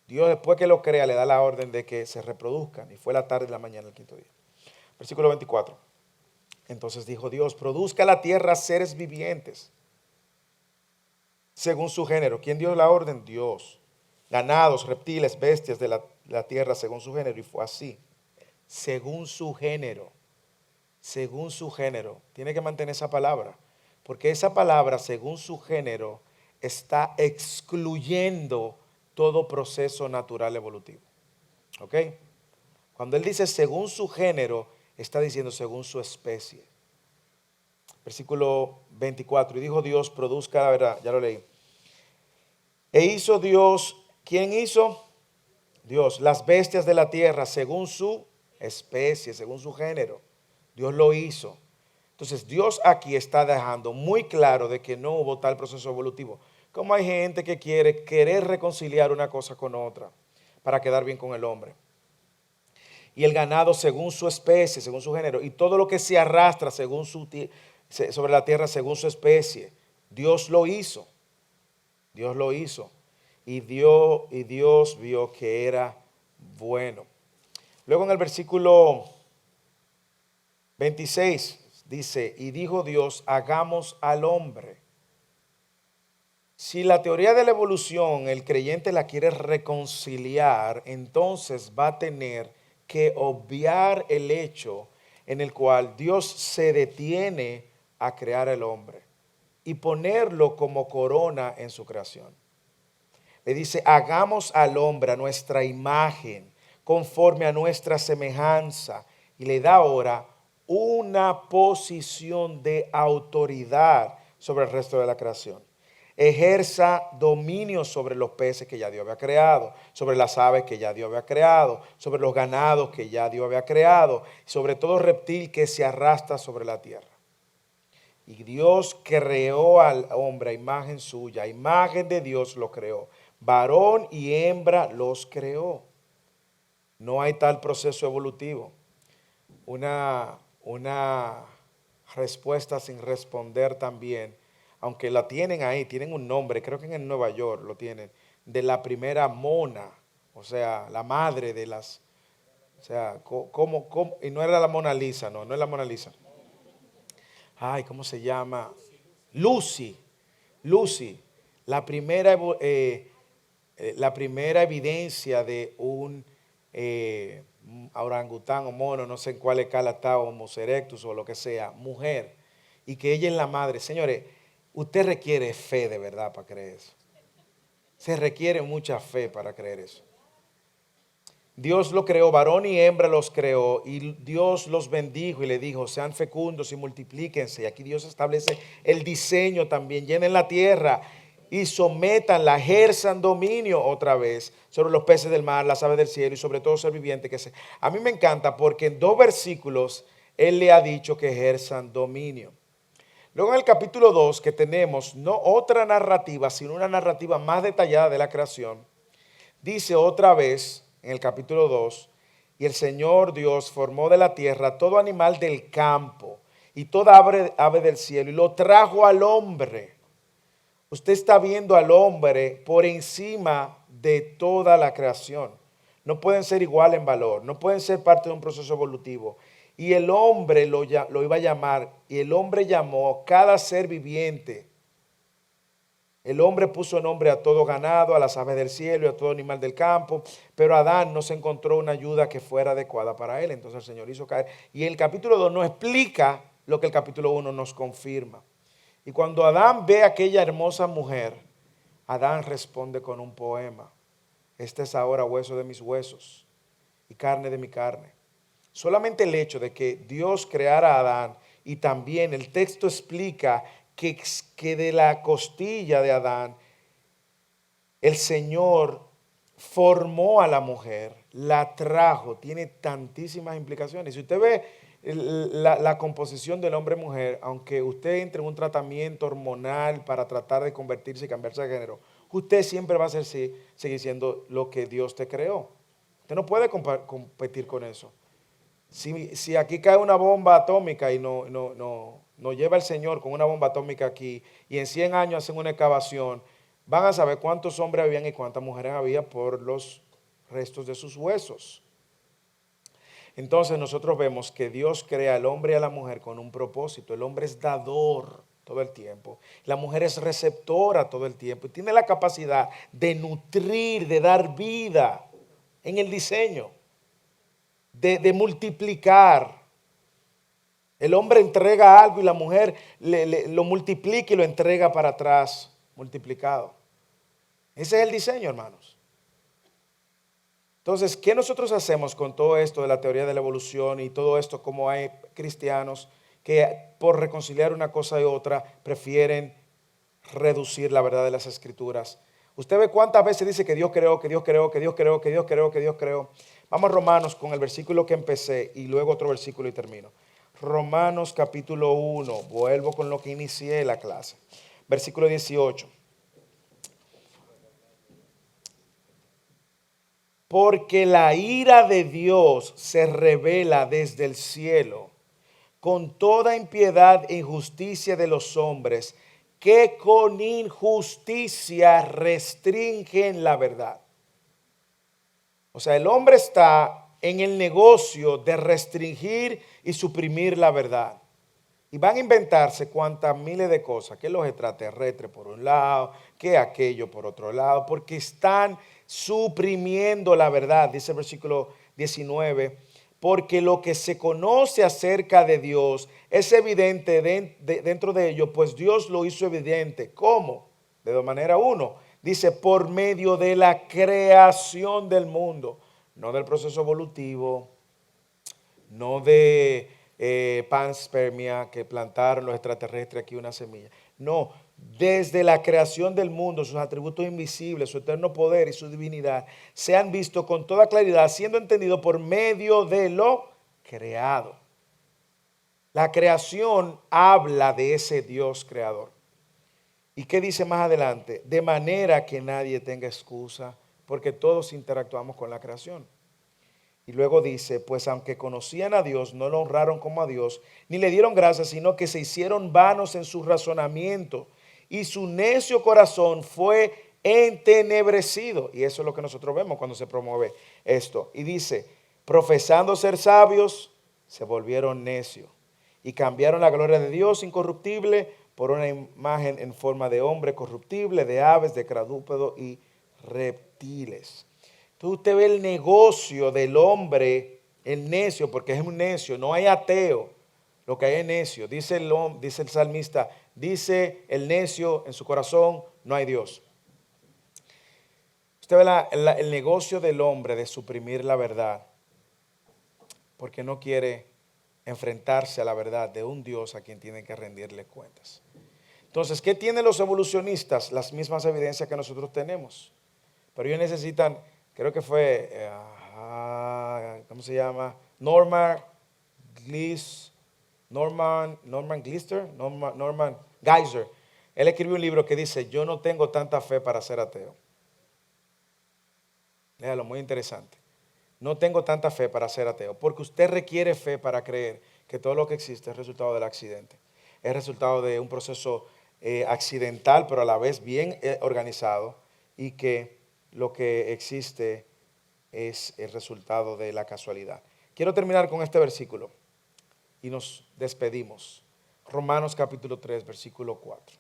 S1: Dios, después que lo crea, le da la orden de que se reproduzcan. Y fue la tarde y la mañana el quinto día. Versículo 24. Entonces dijo Dios, produzca la tierra seres vivientes según su género. ¿Quién dio la orden? Dios. Ganados, reptiles, bestias de la tierra según su género. Y fue así. Según su género. Según su género. Tiene que mantener esa palabra. Porque esa palabra, según su género, está excluyendo todo proceso natural evolutivo. ¿Ok? Cuando él dice según su género, está diciendo según su especie. Versículo 24. Y dijo Dios, produzca, la verdad, ya lo leí. E hizo Dios, ¿quién hizo? Dios, las bestias de la tierra según su especie, según su género. Dios lo hizo. Entonces Dios aquí está dejando muy claro de que no hubo tal proceso evolutivo. Como hay gente que querer reconciliar una cosa con otra para quedar bien con el hombre. Y el ganado según su especie, según su género. Y todo lo que se arrastra sobre la tierra según su especie. Dios lo hizo. Dios lo hizo. Y Dios vio que era bueno. Luego en el versículo 26 dice, y dijo Dios, hagamos al hombre. Si la teoría de la evolución el creyente la quiere reconciliar, entonces va a tener que obviar el hecho en el cual Dios se detiene a crear al hombre y ponerlo como corona en su creación. Le dice, hagamos al hombre a nuestra imagen, conforme a nuestra semejanza. Y le da ahora una posición de autoridad sobre el resto de la creación. Ejerza dominio sobre los peces que ya Dios había creado, sobre las aves que ya Dios había creado, sobre los ganados que ya Dios había creado, sobre todo reptil que se arrastra sobre la tierra. Y Dios creó al hombre a imagen suya, a imagen de Dios lo creó. Varón y hembra los creó. No hay tal proceso evolutivo. Una respuesta sin responder también, aunque la tienen ahí, tienen un nombre, creo que en Nueva York lo tienen, de la primera mona, o sea, la madre de las, o sea, y no era la Mona Lisa, no es la Mona Lisa. Ay, ¿cómo se llama? Lucy, la primera evidencia de un orangután o mono, no sé en cuál escala está, Homo erectus o lo que sea, mujer, y que ella es la madre. Señores, usted requiere fe de verdad para creer eso. Se requiere mucha fe para creer eso. Dios lo creó, varón y hembra los creó, y Dios los bendijo y le dijo, sean fecundos y multiplíquense. Y aquí Dios establece el diseño también, llenen la tierra y sométanla, ejerzan dominio otra vez sobre los peces del mar, las aves del cielo y sobre todo ser viviente. A mí me encanta porque en 2 versículos Él le ha dicho que ejerzan dominio. Luego en el capítulo 2 que tenemos no otra narrativa, sino una narrativa más detallada de la creación, dice otra vez en el capítulo 2, y el Señor Dios formó de la tierra todo animal del campo y toda ave del cielo y lo trajo al hombre. Usted está viendo al hombre por encima de toda la creación. No pueden ser igual en valor, no pueden ser parte de un proceso evolutivo. Y el hombre lo iba a llamar, y el hombre llamó cada ser viviente. El hombre puso nombre a todo ganado, a las aves del cielo y a todo animal del campo, pero Adán no se encontró una ayuda que fuera adecuada para él. Entonces el Señor hizo caer. Y el capítulo 2 no explica lo que el capítulo 1 nos confirma. Y cuando Adán ve a aquella hermosa mujer, Adán responde con un poema. Este es ahora hueso de mis huesos y carne de mi carne. Solamente el hecho de que Dios creara a Adán, y también el texto explica que de la costilla de Adán el Señor formó a la mujer, la trajo, tiene tantísimas implicaciones. Si usted ve la composición del hombre-mujer, aunque usted entre en un tratamiento hormonal para tratar de convertirse y cambiarse de género, usted siempre va a seguir siendo lo que Dios te creó. Usted no puede competir con eso. Si aquí cae una bomba atómica y nos lleva el Señor con una bomba atómica aquí, y en 100 años hacen una excavación, van a saber cuántos hombres habían y cuántas mujeres había por los restos de sus huesos. Entonces nosotros vemos que Dios crea al hombre y a la mujer con un propósito. El hombre es dador todo el tiempo. La mujer es receptora todo el tiempo y tiene la capacidad de nutrir, de dar vida en el diseño, de multiplicar. El hombre entrega algo y la mujer lo multiplica y lo entrega para atrás multiplicado. Ese es el diseño, hermanos. Entonces, ¿qué nosotros hacemos con todo esto de la teoría de la evolución y todo esto, como hay cristianos que por reconciliar una cosa y otra prefieren reducir la verdad de las escrituras? Usted ve cuántas veces dice que Dios creó, que Dios creó, que Dios creó, que Dios creó, que Dios creó. Vamos a Romanos con el versículo que empecé y luego otro versículo y termino. Romanos capítulo 1, vuelvo con lo que inicié la clase. Versículo 18. Porque la ira de Dios se revela desde el cielo con toda impiedad e injusticia de los hombres que con injusticia restringen la verdad. O sea, el hombre está en el negocio de restringir y suprimir la verdad. Y van a inventarse cuantas miles de cosas, que los extraterrestres por un lado, que aquello por otro lado, porque están suprimiendo la verdad, dice el versículo 19, porque lo que se conoce acerca de Dios es evidente dentro de ello, pues Dios lo hizo evidente. ¿Cómo? De dos maneras. Uno, dice por medio de la creación del mundo. no del proceso evolutivo, no de panspermia que plantaron los extraterrestres aquí una semilla. No, desde la creación del mundo, sus atributos invisibles, su eterno poder y su divinidad se han visto con toda claridad, siendo entendido por medio de lo creado. La creación habla de ese Dios creador. ¿Y qué dice más adelante? De manera que nadie tenga excusa, porque todos interactuamos con la creación. Y luego dice, pues aunque conocían a Dios, no lo honraron como a Dios, ni le dieron gracias, sino que se hicieron vanos en su razonamiento, y su necio corazón fue entenebrecido. Y eso es lo que nosotros vemos cuando se promueve esto. Y dice, profesando ser sabios, se volvieron necios, y cambiaron la gloria de Dios incorruptible por una imagen en forma de hombre corruptible, de aves, de cuadrúpedos y reptiles. Entonces usted ve el negocio del hombre, el necio, porque es un necio, no hay ateo, lo que hay es necio. Dice el salmista, dice el necio en su corazón, no hay Dios. Usted ve el negocio del hombre de suprimir la verdad, porque no quiere enfrentarse a la verdad de un Dios a quien tienen que rendirle cuentas. Entonces, ¿qué tienen los evolucionistas? Las mismas evidencias que nosotros tenemos. Pero ellos necesitan, creo que fue, ¿cómo se llama? Norman Geiser. Él escribió un libro que dice, yo no tengo tanta fe para ser ateo. Léalo, muy interesante. No tengo tanta fe para ser ateo, porque usted requiere fe para creer que todo lo que existe es resultado del accidente. Es resultado de un proceso accidental, pero a la vez bien organizado, y que lo que existe es el resultado de la casualidad. Quiero terminar con este versículo y nos despedimos. Romanos capítulo 3, versículo 4.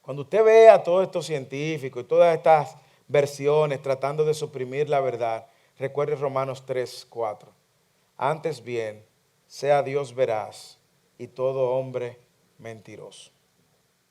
S1: Cuando usted vea a todos estos científicos y todas estas versiones tratando de suprimir la verdad, recuerde Romanos 3, 4. Antes bien, sea Dios veraz y todo hombre mentiroso.